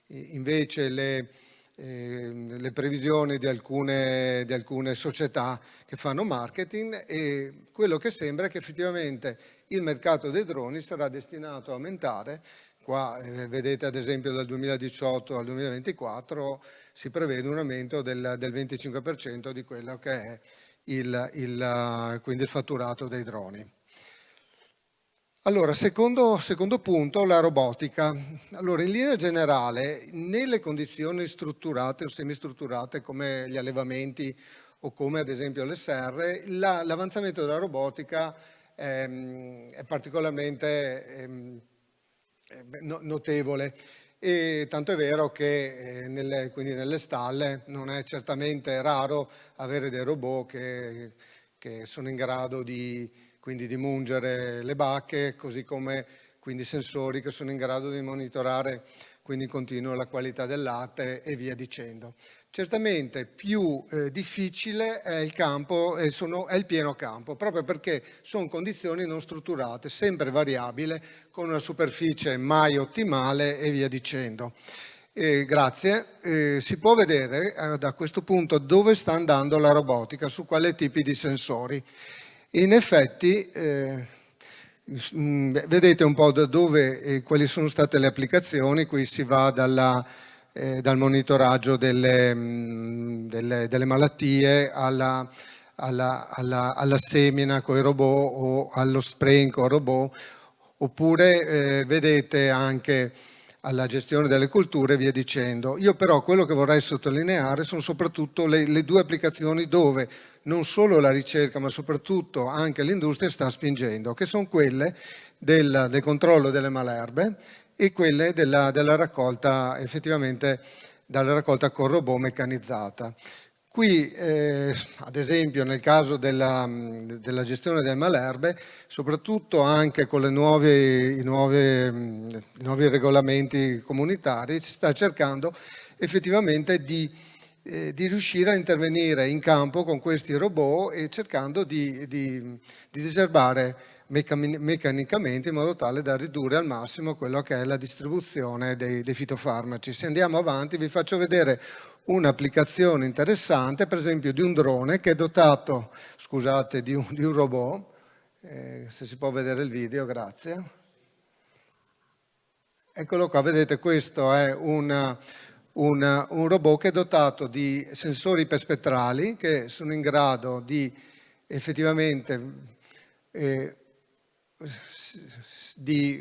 invece le previsioni di alcune società che fanno marketing, e quello che sembra è che effettivamente il mercato dei droni sarà destinato a aumentare. Qua vedete ad esempio dal 2018 al 2024 si prevede un aumento del 25% di quello che è quindi il fatturato dei droni. Allora, secondo punto, la robotica. Allora, in linea generale, nelle condizioni strutturate o semistrutturate come gli allevamenti o come ad esempio le serre, l'avanzamento della robotica è particolarmente notevole. E tanto è vero che quindi nelle stalle non è certamente raro avere dei robot che sono in grado quindi di mungere le bacche, così come quindi sensori che sono in grado di monitorare quindi in continuo la qualità del latte e via dicendo. Certamente più difficile è il campo, è il pieno campo, proprio perché sono condizioni non strutturate, sempre variabile, con una superficie mai ottimale e via dicendo. Grazie. Si può vedere da questo punto dove sta andando la robotica, su quali tipi di sensori. In effetti vedete un po' da dove e quali sono state le applicazioni. Qui si va dal monitoraggio delle malattie alla semina con i robot o allo spraying con i robot, oppure vedete anche alla gestione delle culture e via dicendo. Io però quello che vorrei sottolineare sono soprattutto le due applicazioni dove non solo la ricerca ma soprattutto anche l'industria sta spingendo, che sono quelle del controllo delle malerbe e quelle della raccolta, effettivamente dalla raccolta con robot meccanizzata. Qui ad esempio nel caso della gestione delle malerbe, soprattutto anche con i nuovi regolamenti comunitari, si sta cercando effettivamente di riuscire a intervenire in campo con questi robot e cercando di diserbare meccanicamente in modo tale da ridurre al massimo quello che è la distribuzione dei fitofarmaci. Se andiamo avanti vi faccio vedere un'applicazione interessante, per esempio di un drone che è dotato, scusate, di un robot, se si può vedere il video, grazie. Eccolo qua, vedete, questo è un robot che è dotato di sensori iperspettrali che sono in grado di effettivamente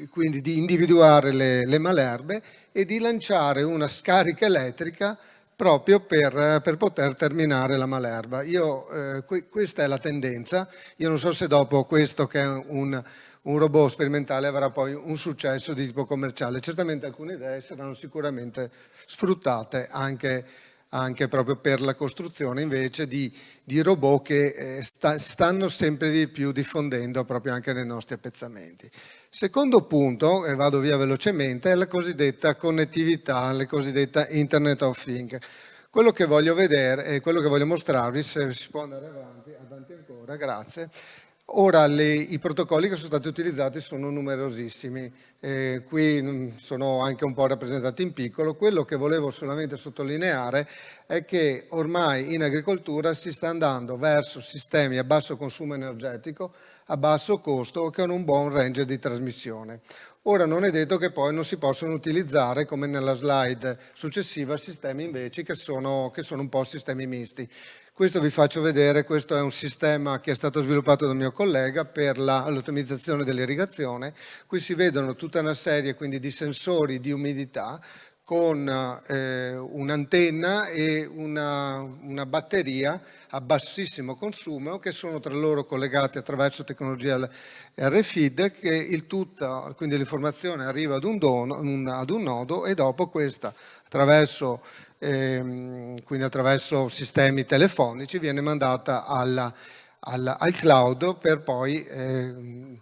quindi di individuare le malerbe e di lanciare una scarica elettrica proprio per poter terminare la malerba. Questa è la tendenza. Io non so se dopo questo, che è un robot sperimentale, avrà poi un successo di tipo commerciale. Certamente alcune idee saranno sicuramente sfruttate anche proprio per la costruzione invece di robot che stanno sempre di più diffondendo proprio anche nei nostri appezzamenti. Secondo punto, e vado via velocemente, è la cosiddetta connettività, la cosiddetta Internet of Things. Quello che voglio vedere e quello che voglio mostrarvi, se si può andare avanti ancora, grazie. Ora i protocolli che sono stati utilizzati sono numerosissimi, qui sono anche un po' rappresentati in piccolo. Quello che volevo solamente sottolineare è che ormai in agricoltura si sta andando verso sistemi a basso consumo energetico, a basso costo, che hanno un buon range di trasmissione. Ora non è detto che poi non si possono utilizzare, come nella slide successiva, sistemi invece che sono un po' sistemi misti. Questo vi faccio vedere, questo è un sistema che è stato sviluppato dal mio collega per l'ottimizzazione dell'irrigazione. Qui si vedono tutta una serie quindi di sensori di umidità con un'antenna e una batteria a bassissimo consumo che sono tra loro collegati attraverso tecnologia RFID, che quindi l'informazione arriva ad un nodo e dopo questa attraverso sistemi telefonici viene mandata al cloud per poi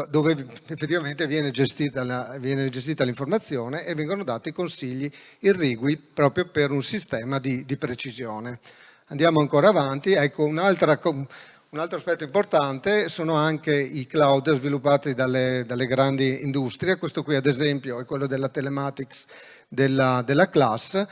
dove effettivamente viene gestita l'informazione e vengono dati consigli irrigui proprio per un sistema di precisione. Andiamo ancora avanti, ecco un'altra Un altro aspetto importante sono anche i cloud sviluppati dalle grandi industrie. Questo qui ad esempio è quello della telematics della class.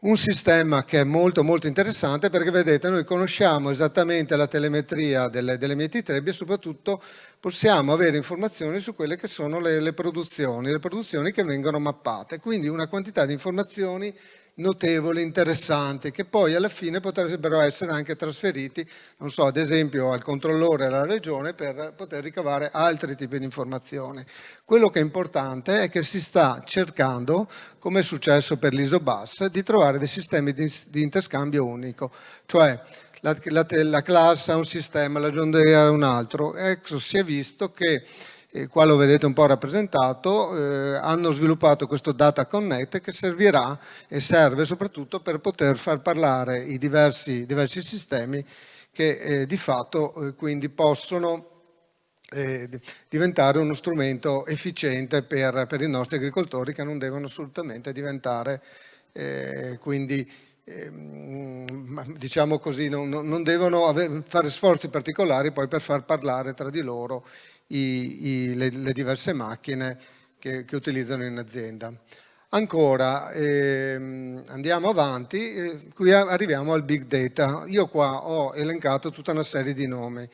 Un sistema che è molto molto interessante perché vedete noi conosciamo esattamente la telemetria delle mieti trebbie e soprattutto possiamo avere informazioni su quelle che sono le produzioni che vengono mappate, quindi una quantità di informazioni notevoli, interessanti, che poi alla fine potrebbero essere anche trasferiti, non so, ad esempio al controllore alla regione per poter ricavare altri tipi di informazioni. Quello che è importante è che si sta cercando, come è successo per l'ISOBUS, di trovare dei sistemi di interscambio unico, cioè la classe ha un sistema, la John Deere ha un altro. Ecco, si è visto che qua lo vedete un po' rappresentato, hanno sviluppato questo Data Connect che servirà e serve soprattutto per poter far parlare i diversi sistemi che di fatto quindi possono diventare uno strumento efficiente per i nostri agricoltori che non devono assolutamente diventare diciamo così, non devono fare sforzi particolari poi per far parlare tra di loro le diverse macchine che utilizzano in azienda. Ancora, andiamo avanti, qui arriviamo al Big Data. Io qua ho elencato tutta una serie di nomi.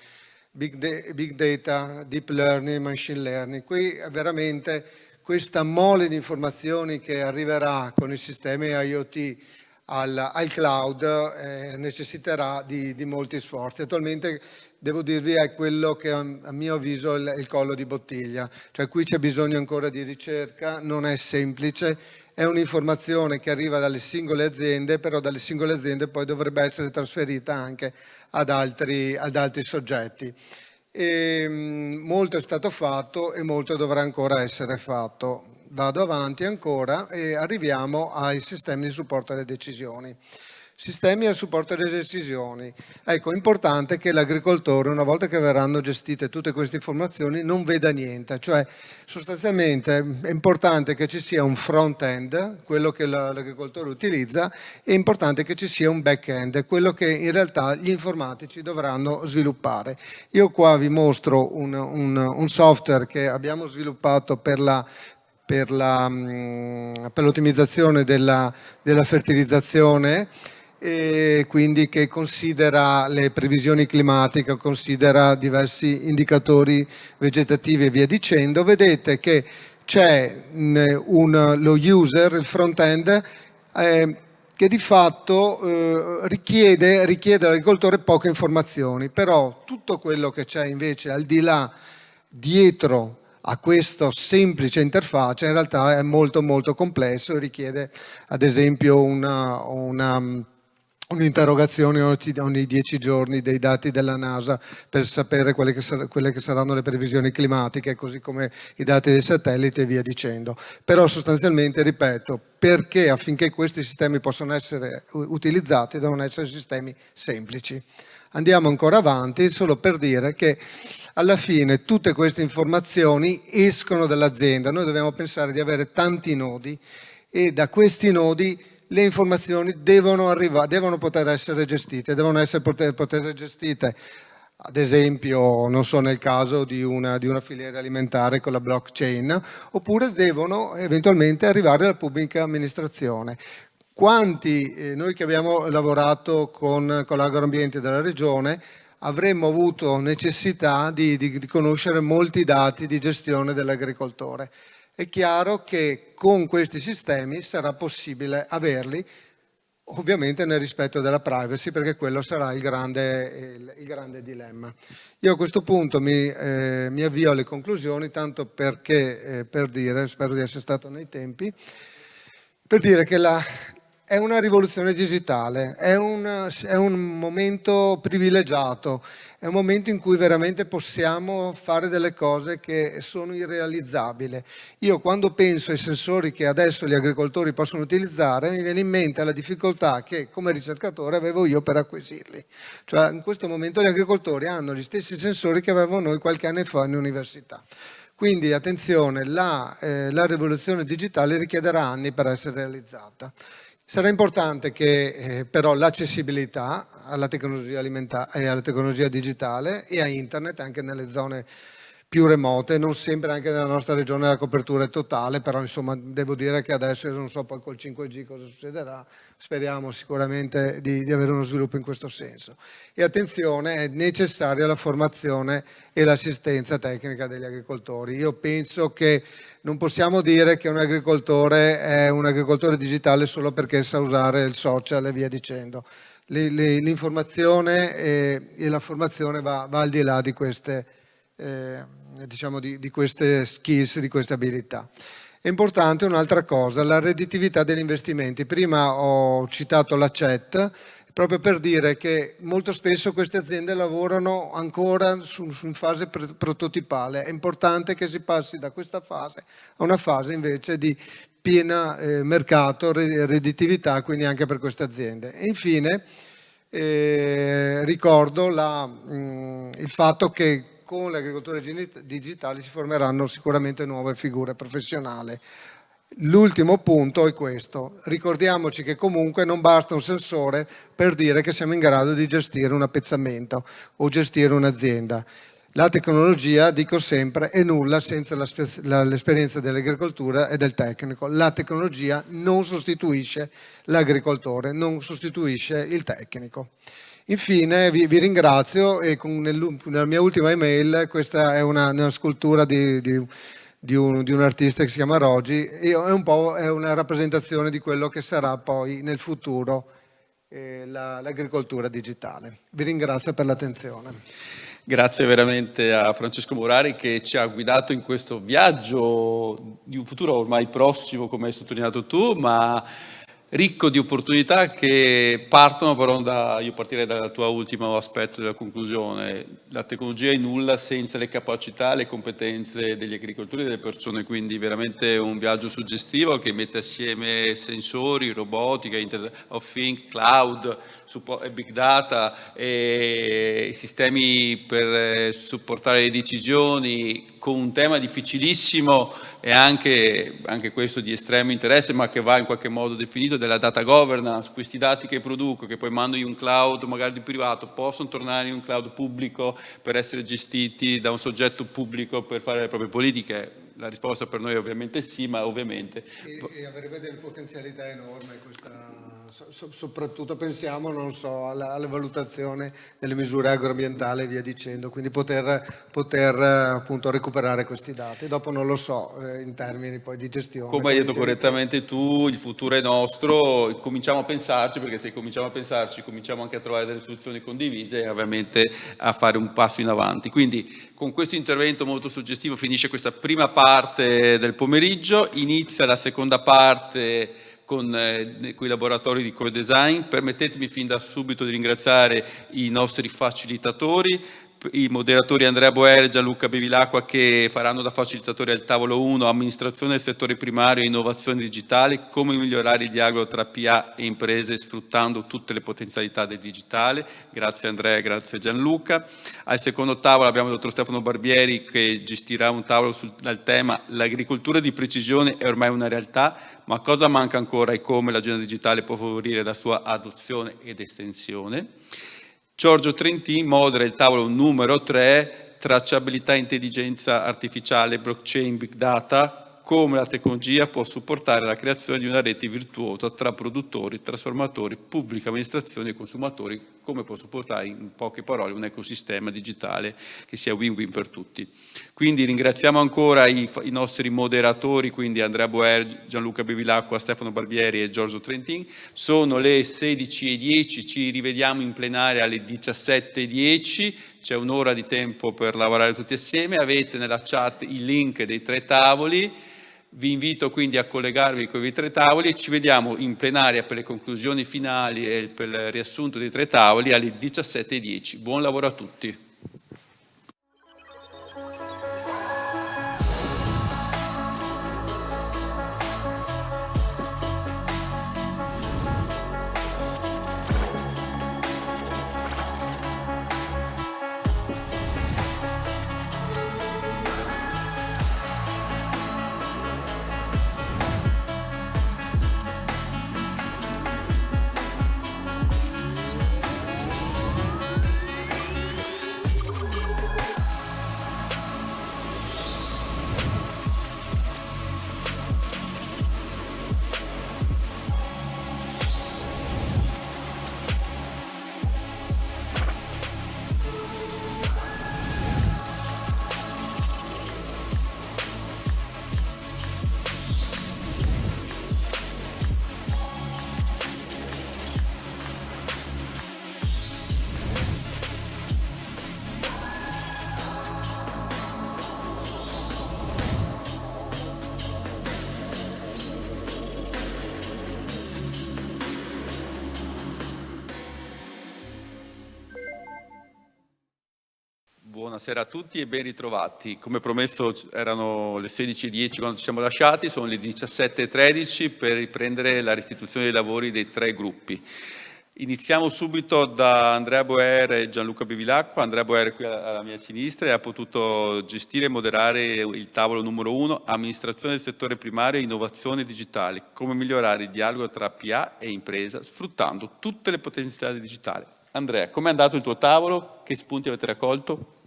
Big Data, Deep Learning, Machine Learning. Qui veramente questa mole di informazioni che arriverà con i sistemi IoT al cloud necessiterà di molti sforzi. Attualmente devo dirvi è quello che a mio avviso è il collo di bottiglia, cioè qui c'è bisogno ancora di ricerca, non è semplice, è un'informazione che arriva dalle singole aziende, però dalle singole aziende poi dovrebbe essere trasferita anche ad altri soggetti. Molto è stato fatto e molto dovrà ancora essere fatto. Vado avanti ancora e arriviamo ai sistemi di supporto alle decisioni. Sistemi a supporto alle decisioni. Ecco, è importante che l'agricoltore, una volta che verranno gestite tutte queste informazioni, non veda niente. Cioè, sostanzialmente è importante che ci sia un front-end, quello che l'agricoltore utilizza, e è importante che ci sia un back-end, quello che in realtà gli informatici dovranno sviluppare. Io qua vi mostro un software che abbiamo sviluppato per l'ottimizzazione della fertilizzazione, e quindi che considera le previsioni climatiche, considera diversi indicatori vegetativi e via dicendo. Vedete che c'è lo user, il front-end, che di fatto richiede all'agricoltore poche informazioni, però tutto quello che c'è invece al di là, dietro a questa semplice interfaccia, in realtà è molto molto complesso e richiede ad esempio un'interrogazione ogni 10 giorni dei dati della NASA per sapere quelle che saranno le previsioni climatiche, così come i dati dei satelliti e via dicendo. Però sostanzialmente, ripeto, perché affinché questi sistemi possano essere utilizzati devono essere sistemi semplici. Andiamo ancora avanti, solo per dire che alla fine tutte queste informazioni escono dall'azienda. Noi dobbiamo pensare di avere tanti nodi e da questi nodi le informazioni devono poter essere gestite, poter gestite, ad esempio, non so, nel caso di una filiera alimentare con la blockchain, oppure devono eventualmente arrivare alla pubblica amministrazione. Quanti noi che abbiamo lavorato con l'agroambiente della regione avremmo avuto necessità di conoscere molti dati di gestione dell'agricoltore? È chiaro che con questi sistemi sarà possibile averli, ovviamente nel rispetto della privacy, perché quello sarà il grande dilemma. Io a questo punto mi avvio alle conclusioni, tanto perché, per dire, spero di essere stato nei tempi, per dire che è una rivoluzione digitale, è un momento privilegiato, è un momento in cui veramente possiamo fare delle cose che sono irrealizzabili. Io quando penso ai sensori che adesso gli agricoltori possono utilizzare, mi viene in mente la difficoltà che come ricercatore avevo io per acquisirli. Cioè in questo momento gli agricoltori hanno gli stessi sensori che avevamo noi qualche anno fa in università. Quindi attenzione, la rivoluzione digitale richiederà anni per essere realizzata. Sarà importante che però l'accessibilità alla tecnologia alimentare, alla tecnologia digitale e a internet anche nelle zone più remote, non sempre anche nella nostra regione la copertura è totale, però insomma devo dire che adesso non so poi col 5G cosa succederà, speriamo sicuramente di avere uno sviluppo in questo senso. E attenzione, è necessaria la formazione e l'assistenza tecnica degli agricoltori. Io penso che non possiamo dire che un agricoltore è un agricoltore digitale solo perché sa usare il social e via dicendo. L'informazione e la formazione va al di là di queste diciamo di queste skills, di queste abilità. È importante un'altra cosa, la redditività degli investimenti. Prima ho citato la CET, proprio per dire che molto spesso queste aziende lavorano ancora in fase prototipale. È importante che si passi da questa fase a una fase invece di piena mercato, redditività, quindi anche per queste aziende. E infine ricordo il fatto che con le agricolture digitali si formeranno sicuramente nuove figure professionali. L'ultimo punto è questo: ricordiamoci che comunque non basta un sensore per dire che siamo in grado di gestire un appezzamento o gestire un'azienda. La tecnologia, dico sempre, è nulla senza l'esperienza dell'agricoltura e del tecnico. La tecnologia non sostituisce l'agricoltore, non sostituisce il tecnico. Infine vi ringrazio e nella mia ultima email, questa è una scultura di un artista che si chiama Rogi, e è una rappresentazione di quello che sarà poi nel futuro l'agricoltura digitale. Vi ringrazio per l'attenzione. Grazie veramente a Francesco Morari che ci ha guidato in questo viaggio di un futuro ormai prossimo, come hai sottolineato tu, ma ricco di opportunità che partono però io partirei dal tuo ultimo aspetto della conclusione. La tecnologia è nulla senza le capacità, le competenze degli agricoltori e delle persone, quindi veramente un viaggio suggestivo che mette assieme sensori, robotica, Internet of Things, cloud, big data e sistemi per supportare le decisioni, con un tema difficilissimo e anche questo di estremo interesse, ma che va in qualche modo definito, della data governance. Questi dati che produco, che poi mando in un cloud magari di privato, possono tornare in un cloud pubblico per essere gestiti da un soggetto pubblico per fare le proprie politiche? La risposta per noi è ovviamente sì, ma ovviamente... E avrebbe delle potenzialità enormi soprattutto pensiamo, non so, alla valutazione delle misure agroambientali e via dicendo, quindi poter appunto recuperare questi dati. Dopo non lo so in termini poi di gestione. Come hai detto correttamente tu, il futuro è nostro, cominciamo a pensarci, perché se cominciamo a pensarci cominciamo anche a trovare delle soluzioni condivise e ovviamente a fare un passo in avanti. Quindi con questo intervento molto suggestivo finisce questa prima parte del pomeriggio, inizia la seconda parte con i laboratori di co-design. Permettetemi fin da subito di ringraziare i nostri facilitatori, i moderatori Andrea Boer e Gianluca Bevilacqua, che faranno da facilitatori al tavolo 1, amministrazione del settore primario e innovazione digitale, come migliorare il dialogo tra PA e imprese sfruttando tutte le potenzialità del digitale. Grazie Andrea, grazie Gianluca. Al secondo tavolo abbiamo il dottor Stefano Barbieri, che gestirà un tavolo dal tema l'agricoltura di precisione è ormai una realtà, ma cosa manca ancora e come l'agenda digitale può favorire la sua adozione ed estensione. Giorgio Trentin modera il tavolo numero 3, tracciabilità, intelligenza artificiale, blockchain, big data, come la tecnologia può supportare la creazione di una rete virtuosa tra produttori, trasformatori, pubblica amministrazione e consumatori, come può supportare in poche parole un ecosistema digitale che sia win-win per tutti. Quindi ringraziamo ancora i nostri moderatori, quindi Andrea Boer, Gianluca Bevilacqua, Stefano Barbieri e Giorgio Trentin. Sono le 16:10, ci rivediamo in plenaria alle 17:10. C'è un'ora di tempo per lavorare tutti assieme, avete nella chat il link dei 3 tavoli, vi invito quindi a collegarvi con i 3 tavoli e ci vediamo in plenaria per le conclusioni finali e per il riassunto dei 3 tavoli alle 17:10. Buon lavoro a tutti. Buonasera a tutti e ben ritrovati. Come promesso erano le 16:10 quando ci siamo lasciati, sono le 17:13 per riprendere la restituzione dei lavori dei 3 gruppi. Iniziamo subito da Andrea Boer e Gianluca Bevilacqua. Andrea Boer è qui alla mia sinistra e ha potuto gestire e moderare il tavolo numero 1, amministrazione del settore primario e innovazione digitale, come migliorare il dialogo tra PA e impresa sfruttando tutte le potenzialità digitali. Andrea, com'è andato il tuo tavolo? Che spunti avete raccolto?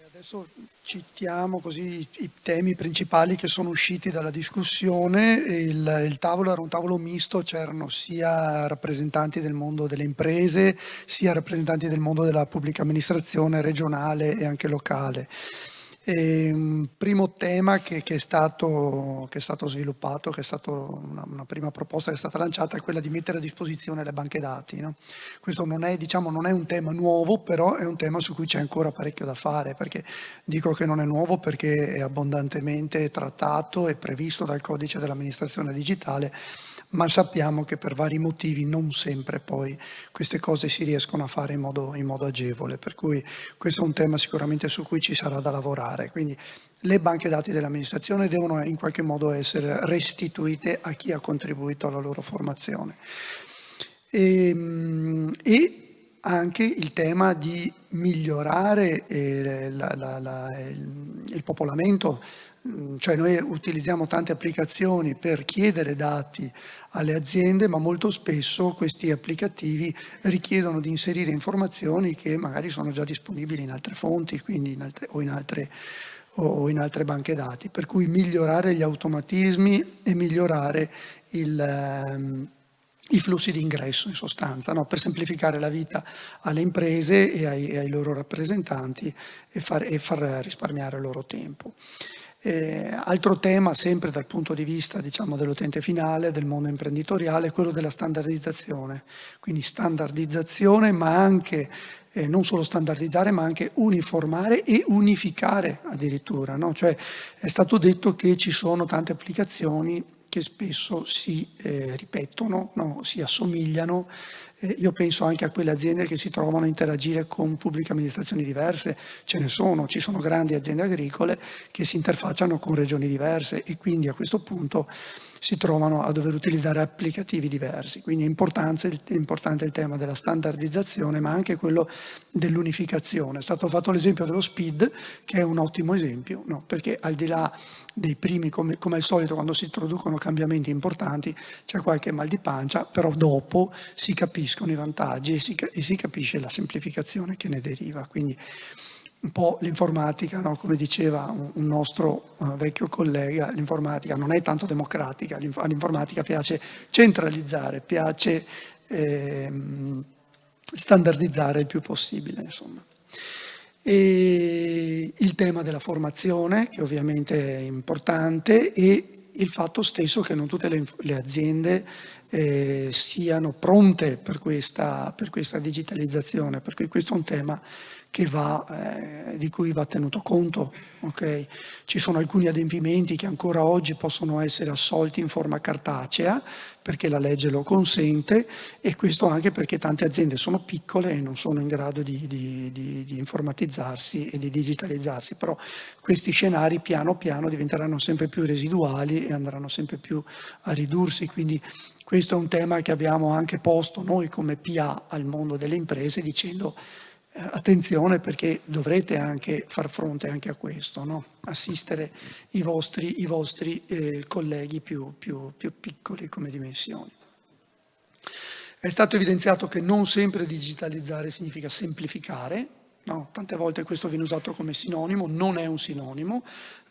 Adesso citiamo così i temi principali che sono usciti dalla discussione. Il tavolo era un tavolo misto, c'erano sia rappresentanti del mondo delle imprese, sia rappresentanti del mondo della pubblica amministrazione regionale e anche locale. Un primo tema che è stato sviluppato, che è stato una prima proposta che è stata lanciata, è quella di mettere a disposizione le banche dati, no? Questo non è un tema nuovo, però è un tema su cui c'è ancora parecchio da fare. Perché dico che non è nuovo? Perché è abbondantemente trattato e previsto dal codice dell'amministrazione digitale, ma sappiamo che per vari motivi non sempre poi queste cose si riescono a fare in modo agevole, per cui questo è un tema sicuramente su cui ci sarà da lavorare. Quindi le banche dati dell'amministrazione devono in qualche modo essere restituite a chi ha contribuito alla loro formazione. E anche il tema di migliorare il popolamento. Cioè noi utilizziamo tante applicazioni per chiedere dati alle aziende, ma molto spesso questi applicativi richiedono di inserire informazioni che magari sono già disponibili in altre fonti, quindi in altre banche dati, per cui migliorare gli automatismi e migliorare i flussi di ingresso in sostanza, no? Per semplificare la vita alle imprese e ai loro rappresentanti e far risparmiare il loro tempo. Altro tema, sempre dal punto di vista dell'utente finale, del mondo imprenditoriale, è quello della standardizzazione. Quindi standardizzazione, ma anche non solo standardizzare, ma anche uniformare e unificare addirittura, no? Cioè è stato detto che ci sono tante applicazioni che spesso si ripetono, no? Si assomigliano. Io penso anche a quelle aziende che si trovano a interagire con pubbliche amministrazioni diverse, ci sono grandi aziende agricole che si interfacciano con regioni diverse e quindi a questo punto si trovano a dover utilizzare applicativi diversi. Quindi è importante il tema della standardizzazione, ma anche quello dell'unificazione. È stato fatto l'esempio dello SPID, che è un ottimo esempio, no? Perché al di là dei primi, come al solito quando si introducono cambiamenti importanti, c'è qualche mal di pancia, però dopo si capiscono i vantaggi e si capisce la semplificazione che ne deriva. Quindi un po' l'informatica, no? Come diceva un nostro vecchio collega, l'informatica non è tanto democratica, all'informatica piace centralizzare, piace standardizzare il più possibile, insomma. E il tema della formazione, che ovviamente è importante, e il fatto stesso che non tutte le aziende siano pronte per questa digitalizzazione, perché questo è un tema che di cui va tenuto conto. Okay? Ci sono alcuni adempimenti che ancora oggi possono essere assolti in forma cartacea perché la legge lo consente, e questo anche perché tante aziende sono piccole e non sono in grado di informatizzarsi e di digitalizzarsi, però questi scenari piano piano diventeranno sempre più residuali e andranno sempre più a ridursi, quindi questo è un tema che abbiamo anche posto noi come PA al mondo delle imprese, dicendo attenzione, perché dovrete anche far fronte anche a questo, no? Assistere i vostri colleghi più piccoli come dimensioni. È stato evidenziato che non sempre digitalizzare significa semplificare, no? Tante volte questo viene usato come sinonimo, non è un sinonimo,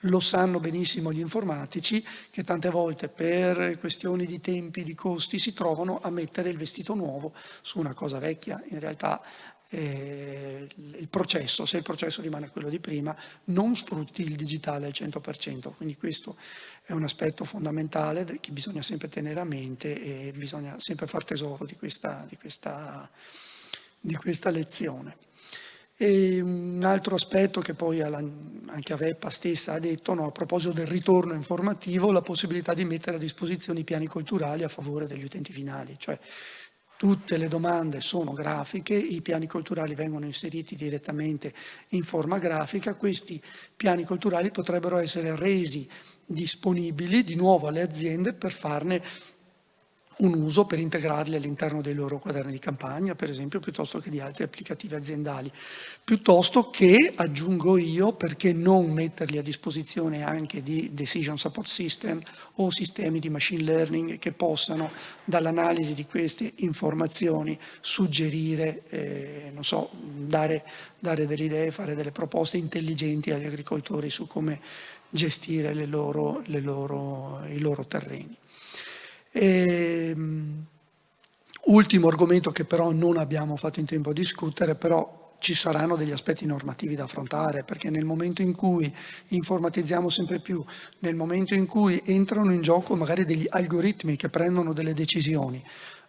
lo sanno benissimo gli informatici che tante volte per questioni di tempi, di costi si trovano a mettere il vestito nuovo su una cosa vecchia. In realtà se il processo rimane quello di prima, non sfrutti il digitale al 100%, quindi questo è un aspetto fondamentale che bisogna sempre tenere a mente e bisogna sempre far tesoro di questa lezione. E un altro aspetto che poi anche Aveppa stessa ha detto, no, a proposito del ritorno informativo, la possibilità di mettere a disposizione i piani culturali a favore degli utenti finali, cioè Tutte le domande sono grafiche, i piani culturali vengono inseriti direttamente in forma grafica, questi piani culturali potrebbero essere resi disponibili di nuovo alle aziende per farne un uso, per integrarli all'interno dei loro quaderni di campagna, per esempio, piuttosto che di altri applicativi aziendali. Piuttosto che, aggiungo io, perché non metterli a disposizione anche di decision support system o sistemi di machine learning che possano, dall'analisi di queste informazioni, suggerire, non so, dare delle idee, fare delle proposte intelligenti agli agricoltori su come gestire i loro terreni. Ultimo argomento che però non abbiamo fatto in tempo a discutere, però ci saranno degli aspetti normativi da affrontare, perché nel momento in cui informatizziamo sempre più, nel momento in cui entrano in gioco magari degli algoritmi che prendono delle decisioni,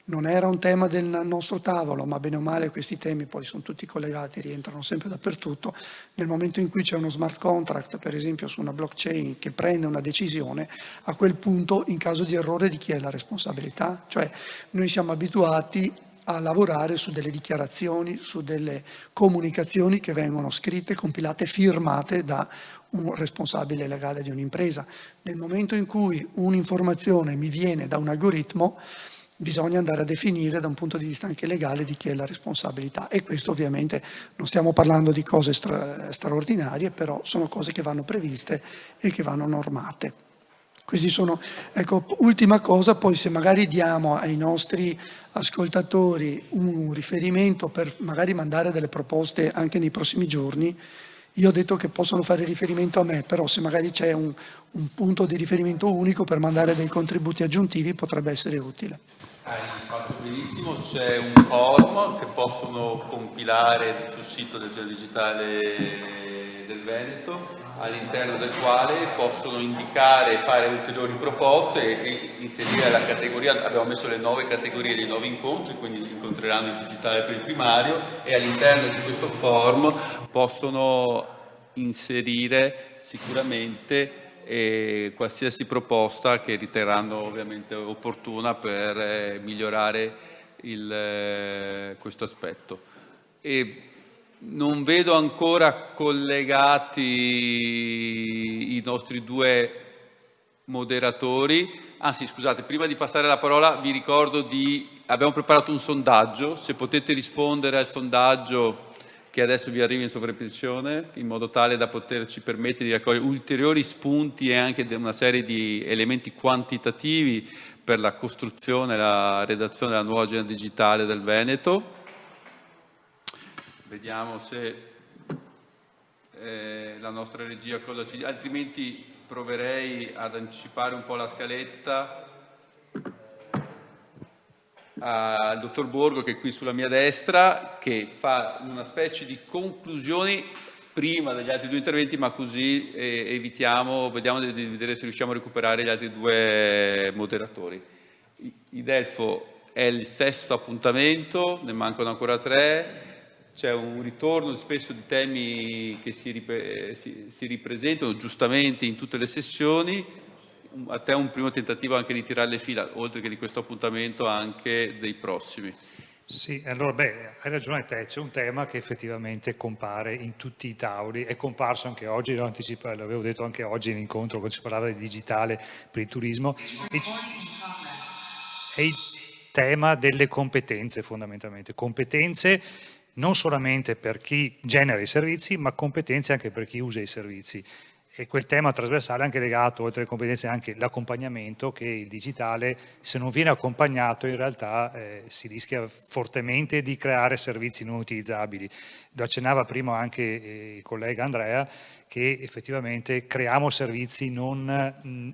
non era un tema del nostro tavolo, ma bene o male questi temi poi sono tutti collegati, rientrano sempre dappertutto. Nel momento in cui c'è uno smart contract, per esempio su una blockchain, che prende una decisione, a quel punto in caso di errore di chi è la responsabilità? Cioè noi siamo abituati a lavorare su delle dichiarazioni, su delle comunicazioni che vengono scritte, compilate, firmate da un responsabile legale di un'impresa. Nel momento in cui un'informazione mi viene da un algoritmo, bisogna andare a definire da un punto di vista anche legale di chi è la responsabilità, e questo ovviamente non stiamo parlando di cose straordinarie, però sono cose che vanno previste e che vanno normate. Questi sono, ecco, ultima cosa, poi se magari diamo ai nostri ascoltatori un riferimento per magari mandare delle proposte anche nei prossimi giorni. Io ho detto che possono fare riferimento a me, però se magari c'è un punto di riferimento unico per mandare dei contributi aggiuntivi potrebbe essere utile. Hai fatto benissimo, c'è un form che possono compilare sul sito del Genio Digitale del Veneto, all'interno del quale possono indicare, fare ulteriori proposte e inserire la categoria. Abbiamo messo le 9 categorie dei 9 incontri, quindi incontreranno il digitale per il primario, e all'interno di questo form possono inserire sicuramente qualsiasi proposta che riterranno ovviamente opportuna per migliorare questo aspetto. E non vedo ancora collegati i nostri due moderatori. Anzi, scusate, prima di passare la parola vi ricordo abbiamo preparato un sondaggio, se potete rispondere al sondaggio che adesso vi arriva in sovraimpressione, in modo tale da poterci permettere di raccogliere ulteriori spunti e anche una serie di elementi quantitativi per la costruzione e la redazione della nuova agenda digitale del Veneto. Vediamo se la nostra regia cosa ci dice, altrimenti proverei ad anticipare un po' la scaletta al dottor Borgo, che è qui sulla mia destra, che fa una specie di conclusioni prima degli altri due interventi, ma così vediamo di vedere se riusciamo a recuperare gli altri due moderatori. Idelfo è il 6º appuntamento, ne mancano ancora 3. C'è un ritorno spesso di temi che si ripresentano giustamente in tutte le sessioni. A te un primo tentativo anche di tirare le fila, oltre che di questo appuntamento, anche dei prossimi. Sì, allora hai ragione te, c'è un tema che effettivamente compare in tutti i tavoli, è comparso anche oggi, l'avevo detto anche oggi in incontro quando si parlava di digitale per il turismo, è il tema delle competenze fondamentalmente, competenze non solamente per chi genera i servizi, ma competenze anche per chi usa i servizi. E quel tema trasversale è anche legato, oltre alle competenze, anche l'accompagnamento, che il digitale, se non viene accompagnato, in realtà si rischia fortemente di creare servizi non utilizzabili. Lo accennava prima anche il collega Andrea, che effettivamente creiamo servizi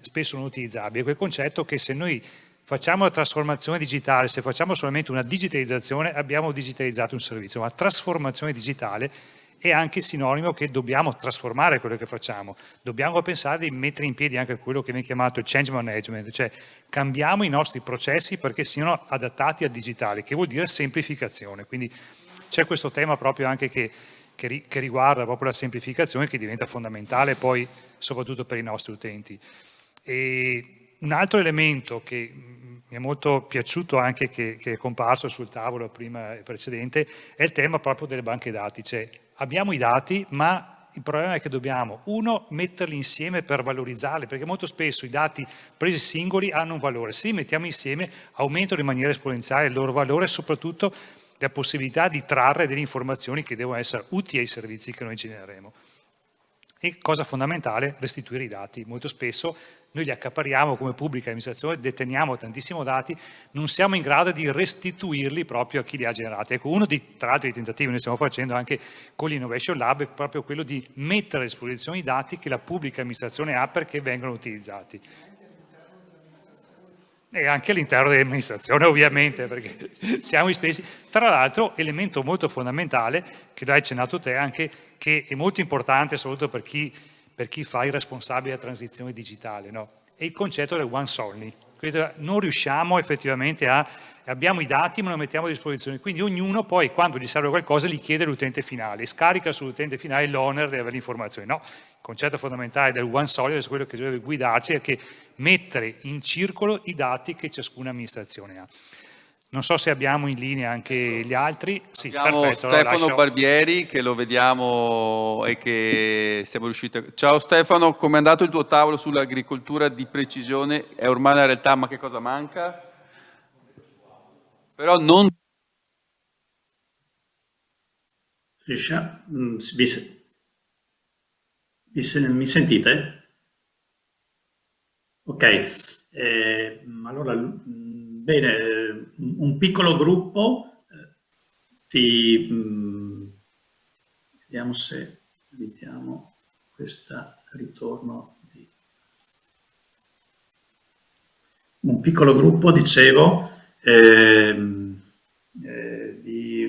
spesso non utilizzabili. È quel concetto che se noi facciamo la trasformazione digitale, se facciamo solamente una digitalizzazione, abbiamo digitalizzato un servizio, ma trasformazione digitale è anche sinonimo che dobbiamo trasformare quello che facciamo, dobbiamo pensare di mettere in piedi anche quello che viene chiamato il change management, cioè cambiamo i nostri processi perché siano adattati al digitale, che vuol dire semplificazione. Quindi c'è questo tema proprio anche che riguarda proprio la semplificazione, che diventa fondamentale poi soprattutto per i nostri utenti. E un altro elemento che mi è molto piaciuto anche che è comparso sul tavolo prima e precedente, è il tema proprio delle banche dati. Cioè, abbiamo i dati, ma il problema è che dobbiamo, uno, metterli insieme per valorizzarli, perché molto spesso i dati presi singoli hanno un valore. Se li mettiamo insieme aumentano in maniera esponenziale il loro valore e soprattutto la possibilità di trarre delle informazioni che devono essere utili ai servizi che noi genereremo. E cosa fondamentale, restituire i dati. Molto spesso noi li accapariamo come pubblica amministrazione, deteniamo tantissimi dati, non siamo in grado di restituirli proprio a chi li ha generati. Ecco, uno tra l'altro dei tentativi che noi stiamo facendo anche con l'Innovation Lab è proprio quello di mettere a disposizione i dati che la pubblica amministrazione ha perché vengono utilizzati. E anche all'interno dell'amministrazione ovviamente, perché siamo spesi. Tra l'altro, elemento molto fondamentale, che lo hai accennato te anche, che è molto importante soprattutto per chi fa il responsabile della transizione digitale, no? È il concetto del once only. Quindi non riusciamo effettivamente abbiamo i dati ma non mettiamo a disposizione, quindi ognuno poi quando gli serve qualcosa li chiede all'utente finale, scarica sull'utente finale l'onere di avere l'informazione. No, il concetto fondamentale del once only è quello che deve guidarci, è che mettere in circolo i dati che ciascuna amministrazione ha. Non so se abbiamo in linea anche gli altri. Sì, abbiamo perfetto, Stefano Barbieri che lo vediamo e che siamo riusciti a... Ciao Stefano, com'è andato il tuo tavolo sull'agricoltura di precisione? È ormai una realtà, ma che cosa manca? Però non... Mi sentite? Ok, allora, bene, un piccolo gruppo, vediamo se evitiamo questo ritorno. Un piccolo gruppo, dicevo, di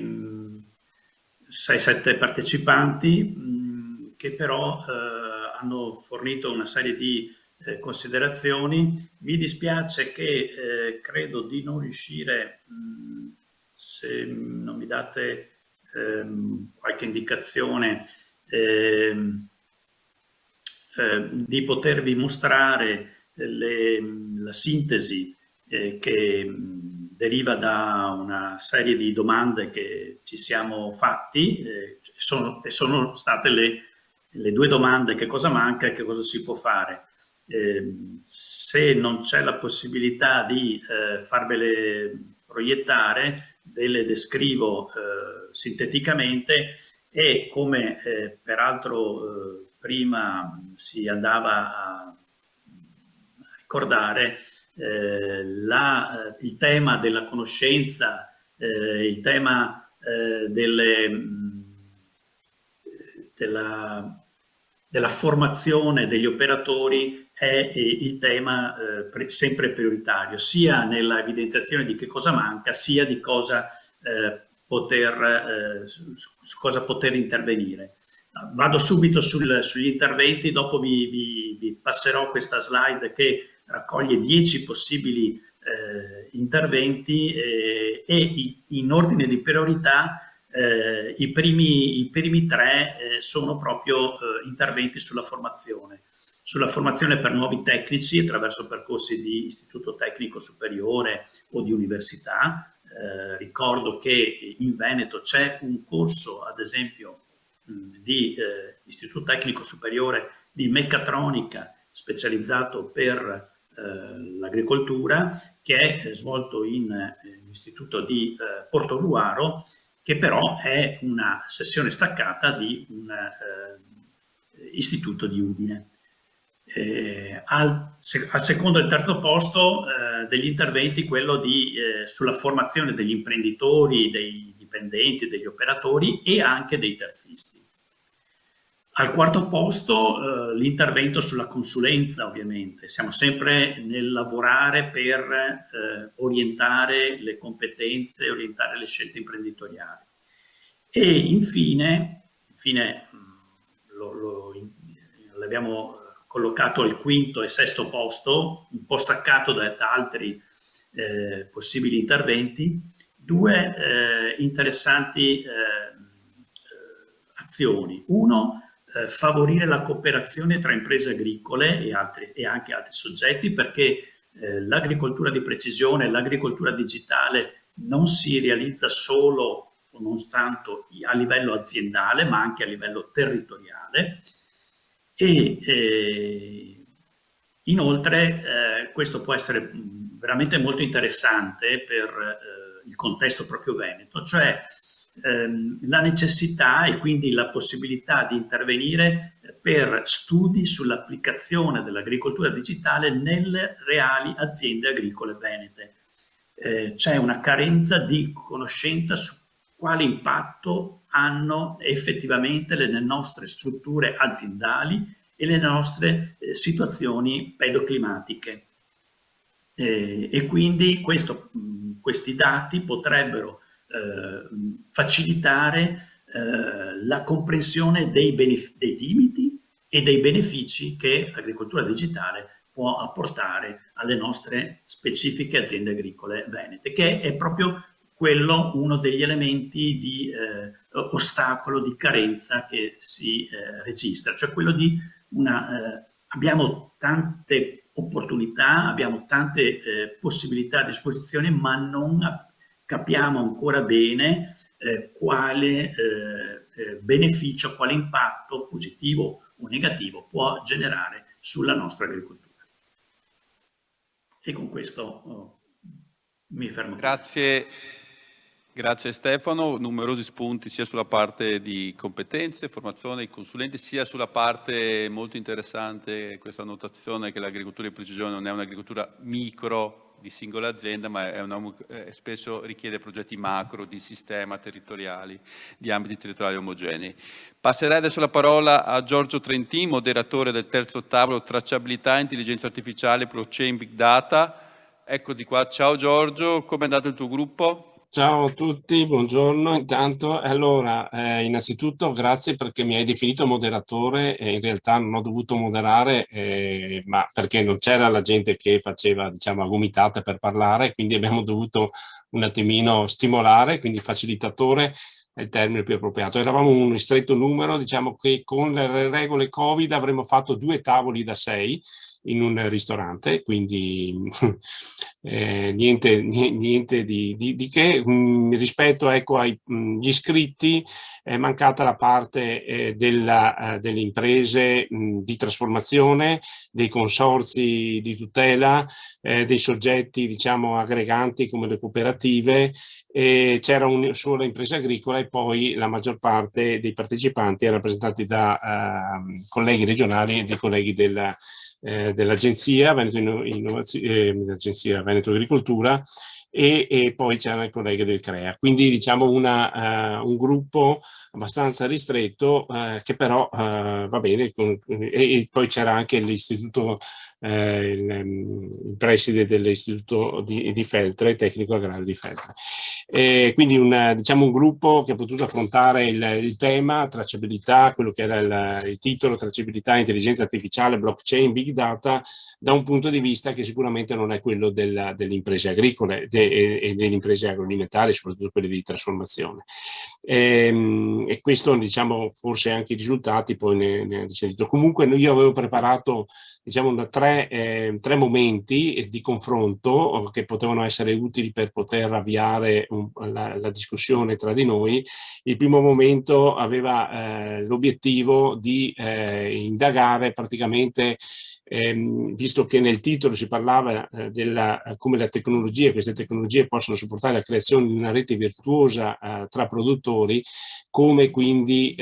6-7 partecipanti che però hanno fornito una serie di considerazioni. Mi dispiace che credo di non riuscire, se non mi date qualche indicazione, di potervi mostrare la sintesi che deriva da una serie di domande che ci siamo fatti, sono state le due domande: che cosa manca e che cosa si può fare. Se non c'è la possibilità di farvele proiettare, ve le descrivo sinteticamente e come peraltro prima si andava a ricordare, il tema della conoscenza, il tema della formazione degli operatori è il tema sempre prioritario, sia nella evidenziazione di che cosa manca, sia di cosa su cosa poter intervenire. Vado subito sugli interventi, dopo vi passerò questa slide che raccoglie 10 possibili interventi e in ordine di priorità i primi 3 sono proprio interventi sulla formazione per nuovi tecnici attraverso percorsi di istituto tecnico superiore o di università. Ricordo che in Veneto c'è un corso, ad esempio, di istituto tecnico superiore di meccatronica specializzato per l'agricoltura, che è svolto in istituto di Portogruaro, che però è una sezione staccata di un istituto di Udine. Al secondo e terzo posto degli interventi quello sulla formazione degli imprenditori, dei dipendenti, degli operatori e anche dei terzisti. Al quarto posto l'intervento sulla consulenza, ovviamente. Siamo sempre nel lavorare per orientare le competenze, orientare le scelte imprenditoriali. E infine l'abbiamo collocato al quinto e sesto posto, un po' staccato da altri possibili interventi, 2 interessanti azioni. Uno, favorire la cooperazione tra imprese agricole e anche altri soggetti, perché l'agricoltura di precisione, l'agricoltura digitale non si realizza solo o non tanto a livello aziendale, ma anche a livello territoriale. E inoltre questo può essere veramente molto interessante per il contesto proprio veneto, cioè la necessità e quindi la possibilità di intervenire per studi sull'applicazione dell'agricoltura digitale nelle reali aziende agricole venete. C'è una carenza di conoscenza su quale impatto hanno effettivamente le nostre strutture aziendali e le nostre situazioni pedoclimatiche. E quindi questi dati potrebbero facilitare la comprensione dei limiti e dei benefici che l'agricoltura digitale può apportare alle nostre specifiche aziende agricole venete, che è proprio quello uno degli elementi di ostacolo, di carenza che si registra, cioè quello di abbiamo tante opportunità, abbiamo tante possibilità a disposizione, ma non capiamo ancora bene quale beneficio, quale impatto positivo o negativo può generare sulla nostra agricoltura. E con questo mi fermo. Grazie Stefano, numerosi spunti sia sulla parte di competenze, formazione dei consulenti, sia sulla parte molto interessante questa notazione che l'agricoltura di precisione non è un'agricoltura micro di singola azienda, ma spesso richiede progetti macro di sistema territoriali, di ambiti territoriali omogenei. Passerei adesso la parola a Giorgio Trentin, moderatore del terzo tavolo Tracciabilità, Intelligenza Artificiale, Blockchain, Big Data. Eccoti qua, ciao Giorgio, come è andato il tuo gruppo? Ciao a tutti, buongiorno. Intanto, allora, innanzitutto grazie perché mi hai definito moderatore e in realtà non ho dovuto moderare, ma perché non c'era la gente che faceva, diciamo, a gomitate per parlare, quindi abbiamo dovuto un attimino stimolare, quindi facilitatore è il termine più appropriato. Eravamo un ristretto numero, diciamo che con le regole Covid avremmo fatto 2 tavoli da 6 in un ristorante, quindi niente di che. Rispetto, ecco, agli iscritti è mancata la parte delle imprese di trasformazione, dei consorzi di tutela, dei soggetti, diciamo, aggreganti come le cooperative. C'era una sola impresa agricola e poi la maggior parte dei partecipanti era rappresentati da colleghi regionali e dei colleghi dell'Agenzia Veneto Agricoltura e poi c'erano i colleghi del CREA, quindi diciamo un gruppo abbastanza ristretto che però va bene, e poi c'era anche l'istituto, il preside dell'istituto di Feltre, tecnico agrario di Feltre. Quindi diciamo un gruppo che ha potuto affrontare il tema tracciabilità, quello che era il titolo, tracciabilità, intelligenza artificiale, blockchain, big data, da un punto di vista che sicuramente non è quello delle imprese agricole e delle imprese agroalimentari, soprattutto quelle di trasformazione. E questo, diciamo, forse anche i risultati poi ne ha sentito. Comunque io avevo preparato, diciamo, tre momenti di confronto che potevano essere utili per poter avviare la discussione tra di noi. Il primo momento aveva l'obiettivo di indagare praticamente, visto che nel titolo si parlava come queste tecnologie possono supportare la creazione di una rete virtuosa tra produttori, come quindi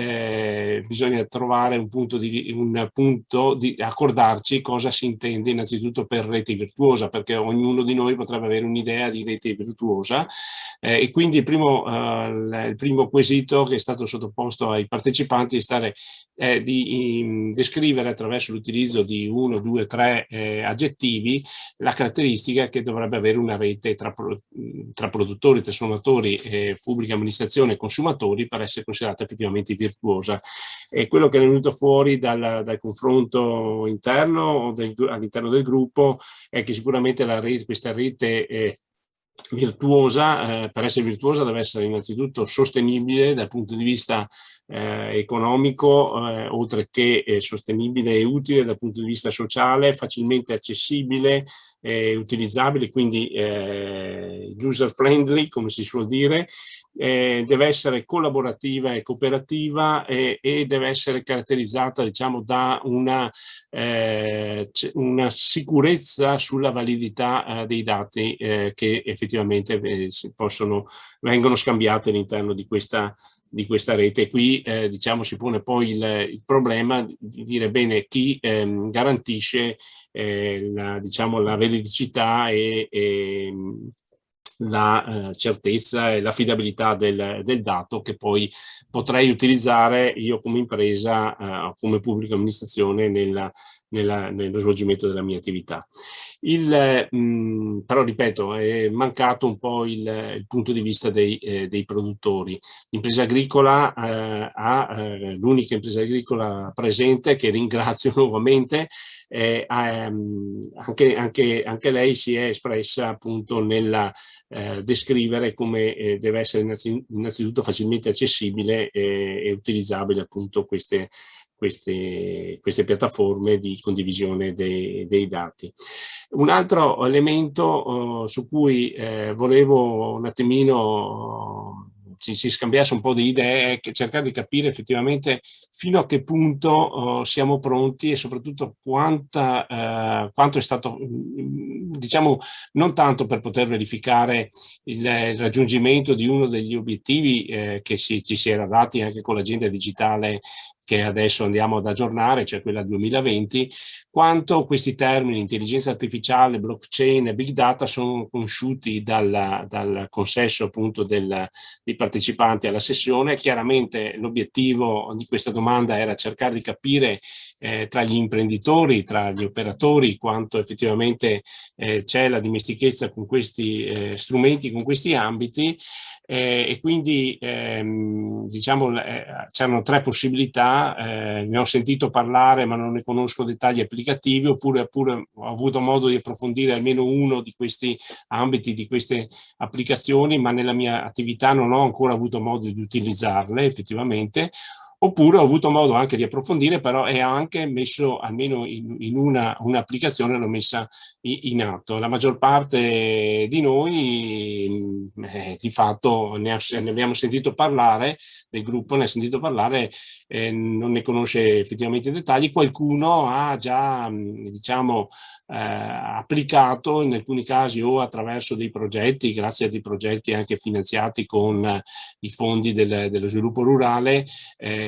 bisogna trovare un punto di accordarci cosa si intende innanzitutto per rete virtuosa, perché ognuno di noi potrebbe avere un'idea di rete virtuosa, e quindi il primo quesito che è stato sottoposto ai partecipanti è di descrivere attraverso l'utilizzo di 1, 2, 3 aggettivi la caratteristica che dovrebbe avere una rete tra produttori, trasformatori, pubblica amministrazione e consumatori per essere considerata effettivamente virtuosa. E quello che è venuto fuori dal confronto interno all'interno del gruppo è che sicuramente questa rete virtuosa, per essere virtuosa deve essere innanzitutto sostenibile dal punto di vista economico, oltre che sostenibile e utile dal punto di vista sociale, facilmente accessibile, utilizzabile, quindi user friendly, come si suol dire. Deve essere collaborativa e cooperativa e deve essere caratterizzata, diciamo, da una sicurezza sulla validità dei dati che effettivamente vengono scambiati all'interno di questa rete. Qui diciamo si pone poi il problema di dire bene chi garantisce la veridicità e la certezza e l'affidabilità del dato che poi potrei utilizzare io come impresa, come pubblica amministrazione nello svolgimento della mia attività. Però ripeto, è mancato un po' il punto di vista dei produttori. L'impresa agricola l'unica impresa agricola presente, che ringrazio nuovamente, anche lei si è espressa appunto nella descrivere come deve essere innanzitutto facilmente accessibile e utilizzabile appunto queste piattaforme di condivisione dei dati. Un altro elemento su cui volevo un attimino ci scambiasse un po' di idee è cercare di capire effettivamente fino a che punto siamo pronti e soprattutto quanto è stato, diciamo, non tanto per poter verificare il raggiungimento di uno degli obiettivi che ci si era dati anche con l'agenda digitale che adesso andiamo ad aggiornare, cioè quella 2020, quanto questi termini intelligenza artificiale, blockchain e big data sono conosciuti dal consesso appunto dei partecipanti alla sessione. Chiaramente l'obiettivo di questa domanda era cercare di capire tra gli imprenditori, tra gli operatori, quanto effettivamente c'è la dimestichezza con questi strumenti, con questi ambiti, e quindi diciamo c'erano tre possibilità, ne ho sentito parlare ma non ne conosco dettagli applicativi, oppure ho avuto modo di approfondire almeno uno di questi ambiti, di queste applicazioni, ma nella mia attività non ho ancora avuto modo di utilizzarle effettivamente. Oppure ho avuto modo anche di approfondire, però è anche messo, almeno in un'applicazione, l'ho messa in atto. La maggior parte di noi di fatto ne abbiamo sentito parlare, del gruppo ne ha sentito parlare, non ne conosce effettivamente i dettagli. Qualcuno ha già diciamo applicato in alcuni casi o attraverso dei progetti, grazie a dei progetti anche finanziati con i fondi dello sviluppo rurale,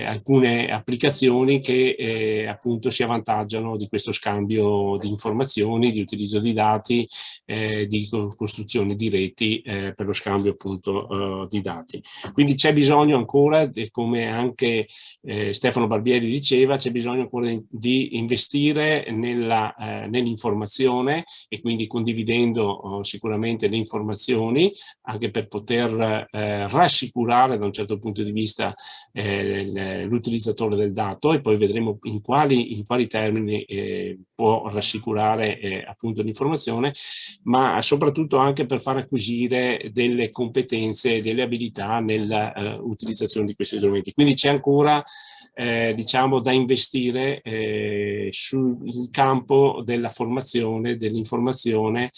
alcune applicazioni che appunto si avvantaggiano di questo scambio di informazioni, di utilizzo di dati, di costruzione di reti per lo scambio appunto di dati. Quindi c'è bisogno ancora, come anche Stefano Barbieri diceva, c'è bisogno ancora di investire nell'informazione e quindi condividendo sicuramente le informazioni anche per poter rassicurare da un certo punto di vista l'utilizzatore del dato, e poi vedremo in quali termini può rassicurare appunto l'informazione, ma soprattutto anche per far acquisire delle competenze e delle abilità nell'utilizzazione di questi strumenti. Quindi c'è ancora diciamo da investire sul campo della formazione, dell'informazione,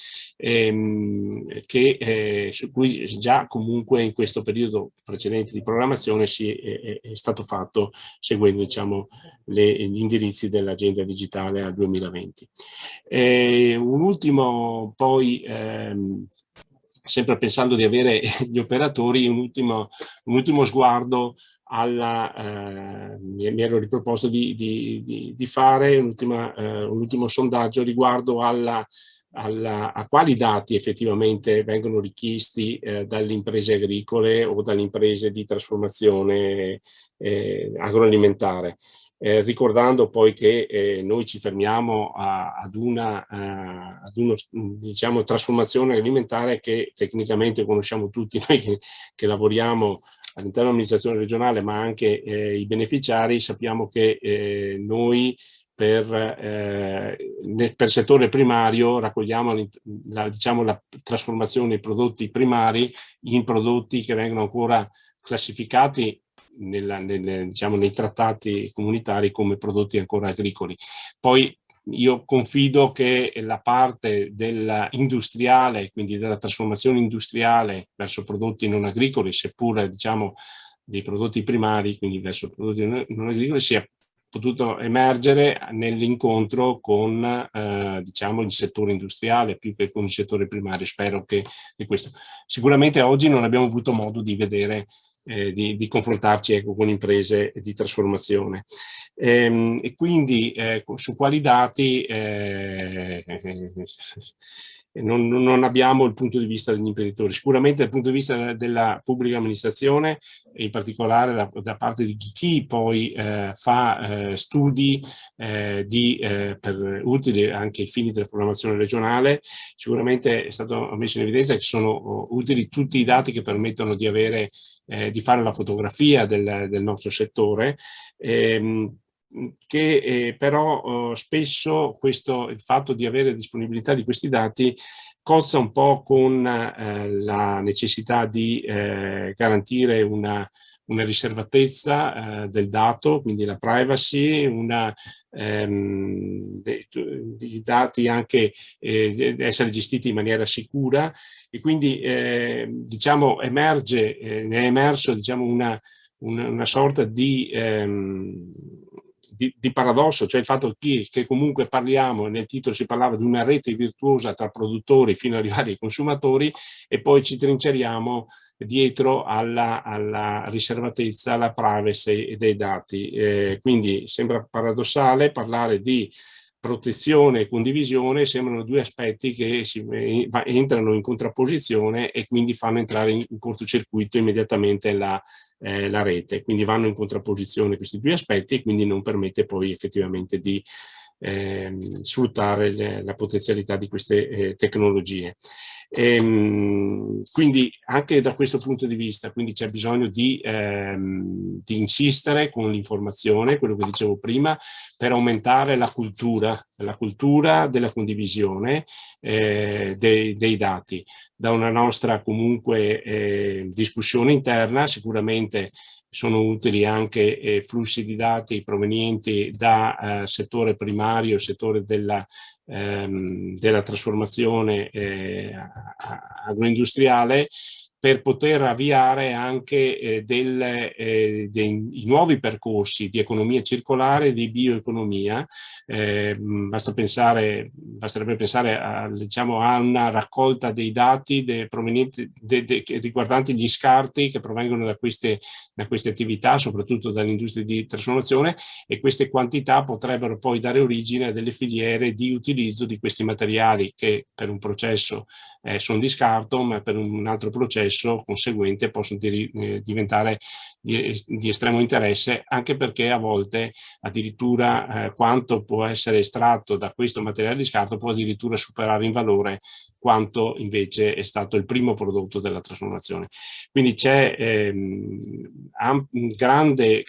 su cui già comunque in questo periodo precedente di programmazione è stato fatto seguendo diciamo gli indirizzi dell'agenda digitale al 2020. Un ultimo poi sempre pensando di avere gli operatori, un ultimo sguardo mi ero riproposto di fare un ultimo sondaggio riguardo a quali dati effettivamente vengono richiesti dalle imprese agricole o dalle imprese di trasformazione agroalimentare. Ricordando poi che noi ci fermiamo ad una diciamo, trasformazione alimentare che tecnicamente conosciamo tutti noi che lavoriamo all'interno dell'amministrazione regionale, ma anche i beneficiari, sappiamo che noi per il settore primario raccogliamo la trasformazione dei prodotti primari in prodotti che vengono ancora classificati nei trattati comunitari come prodotti ancora agricoli. Poi io confido che la parte industriale, quindi della trasformazione industriale verso prodotti non agricoli, seppur dei prodotti primari, quindi verso prodotti non agricoli, sia potuto emergere nell'incontro con il settore industriale più che con il settore primario. Spero che questo. Sicuramente oggi non abbiamo avuto modo di vedere di confrontarci con imprese di trasformazione. E quindi su quali dati non abbiamo il punto di vista degli imprenditori. Sicuramente dal punto di vista della pubblica amministrazione, in particolare da parte di chi poi fa studi utili anche ai fini della programmazione regionale, sicuramente è stato messo in evidenza che sono utili tutti i dati che permettono di fare la fotografia del nostro settore, che però spesso il fatto di avere disponibilità di questi dati cozza un po' con la necessità di garantire una riservatezza del dato, quindi la privacy, i dati anche essere gestiti in maniera sicura, e quindi ne è emerso una sorta di paradosso, cioè il fatto che comunque parliamo, nel titolo si parlava di una rete virtuosa tra produttori fino ad arrivare ai consumatori, e poi ci trinceriamo dietro alla riservatezza, alla privacy dei dati. Quindi sembra paradossale parlare di protezione e condivisione, sembrano due aspetti che entrano in contrapposizione e quindi fanno entrare in cortocircuito immediatamente la rete, quindi vanno in contrapposizione questi due aspetti, e quindi non permette poi effettivamente di sfruttare la potenzialità di queste tecnologie. Quindi anche da questo punto di vista c'è bisogno di insistere con l'informazione, quello che dicevo prima, per aumentare la cultura della condivisione dei dati. Da una nostra comunque discussione interna sicuramente sono utili anche flussi di dati provenienti da settore primario, settore della trasformazione agroindustriale, per poter avviare anche dei nuovi percorsi di economia circolare e di bioeconomia. Basterebbe pensare a una raccolta dei dati provenienti riguardanti gli scarti che provengono da queste attività, soprattutto dall'industria di trasformazione, e queste quantità potrebbero poi dare origine a delle filiere di utilizzo di questi materiali che per un processo sono di scarto, ma per un altro processo conseguente possono diventare di estremo interesse, anche perché a volte addirittura quanto può essere estratto da questo materiale di scarto può addirittura superare in valore quanto invece è stato il primo prodotto della trasformazione. Quindi c'è grande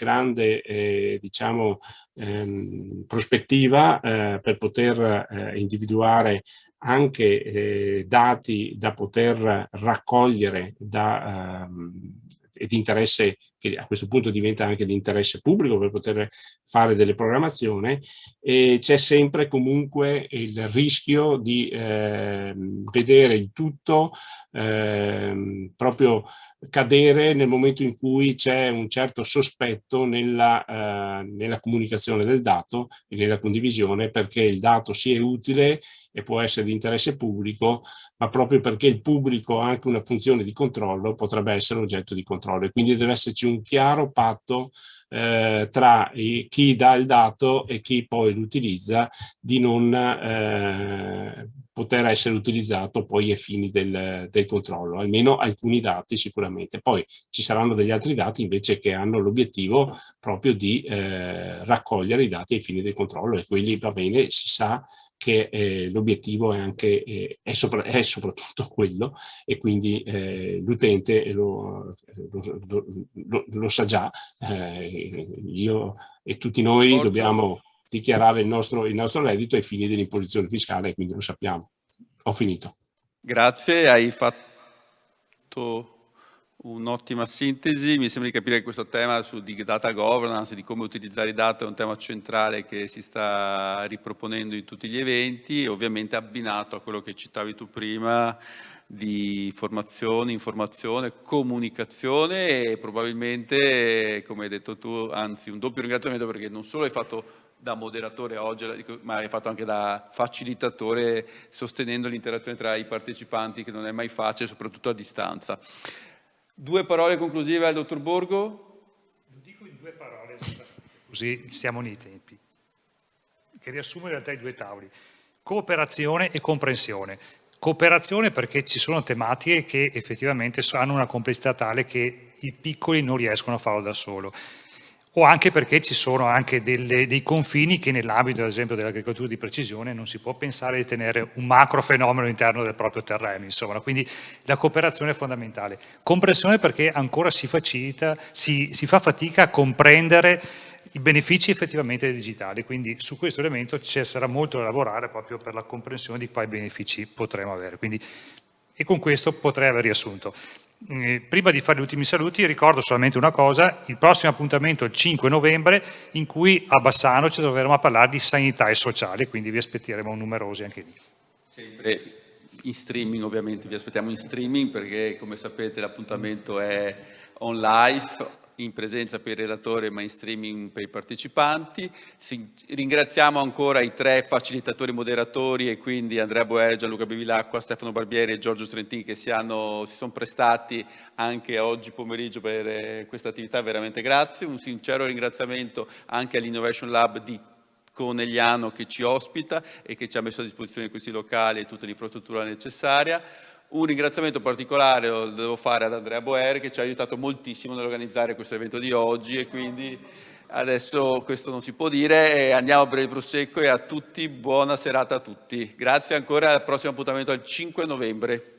prospettiva per poter individuare anche dati da poter raccogliere e di interesse, che a questo punto diventa anche di interesse pubblico per poter fare delle programmazioni, e c'è sempre comunque il rischio di vedere il tutto proprio cadere nel momento in cui c'è un certo sospetto nella comunicazione del dato e nella condivisione, perché il dato sì è utile e può essere di interesse pubblico, ma proprio perché il pubblico ha anche una funzione di controllo, potrebbe essere oggetto di controllo, e quindi deve esserci un chiaro patto tra chi dà il dato e chi poi lo utilizza, di non poter essere utilizzato poi ai fini del controllo, almeno alcuni dati sicuramente. Poi ci saranno degli altri dati invece che hanno l'obiettivo proprio di raccogliere i dati ai fini del controllo, e quelli, va bene, si sa che l'obiettivo è soprattutto quello, e quindi l'utente lo sa già. Io e tutti noi dobbiamo dichiarare il nostro reddito ai fini dell'imposizione fiscale, quindi lo sappiamo. Ho finito. Grazie, hai fatto un'ottima sintesi. Mi sembra di capire che questo tema di data governance, di come utilizzare i dati, è un tema centrale che si sta riproponendo in tutti gli eventi, ovviamente abbinato a quello che citavi tu prima di formazione, informazione, comunicazione e probabilmente, come hai detto tu, anzi un doppio ringraziamento, perché non solo hai fatto da moderatore oggi, ma hai fatto anche da facilitatore, sostenendo l'interazione tra i partecipanti, che non è mai facile, soprattutto a distanza. 2 parole conclusive al dottor Borgo? Lo dico in 2 parole, così siamo nei tempi, che riassume in realtà i 2 tavoli: cooperazione e comprensione. Cooperazione perché ci sono tematiche che effettivamente hanno una complessità tale che i piccoli non riescono a farlo da solo, o anche perché ci sono anche dei confini che nell'ambito, ad esempio, dell'agricoltura di precisione non si può pensare di tenere un macro fenomeno all'interno del proprio terreno, insomma. Quindi la cooperazione è fondamentale. Comprensione perché ancora si fa fatica a comprendere i benefici effettivamente dei digitali, quindi su questo elemento ci sarà molto da lavorare proprio per la comprensione di quali benefici potremo avere. Quindi, e con questo potrei aver riassunto. Prima di fare gli ultimi saluti ricordo solamente una cosa: il prossimo appuntamento è il 5 novembre, in cui a Bassano ci troveremo a parlare di sanità e sociale, quindi vi aspetteremo numerosi anche lì. Sempre in streaming, ovviamente, vi aspettiamo in streaming perché, come sapete, l'appuntamento è on live, in presenza per il relatore ma in streaming per i partecipanti. Ringraziamo ancora i 3 facilitatori moderatori, e quindi Andrea Boer, Gianluca Bevilacqua, Stefano Barbieri e Giorgio Strentin, che si sono prestati anche oggi pomeriggio per questa attività. Veramente grazie. Un sincero ringraziamento anche all'Innovation Lab di Conegliano, che ci ospita e che ci ha messo a disposizione questi locali e tutta l'infrastruttura necessaria. Un ringraziamento particolare lo devo fare ad Andrea Boer, che ci ha aiutato moltissimo nell'organizzare questo evento di oggi, e quindi adesso questo non si può dire, e andiamo per il prosecco, e a tutti buona serata a tutti. Grazie ancora, al prossimo appuntamento al 5 novembre.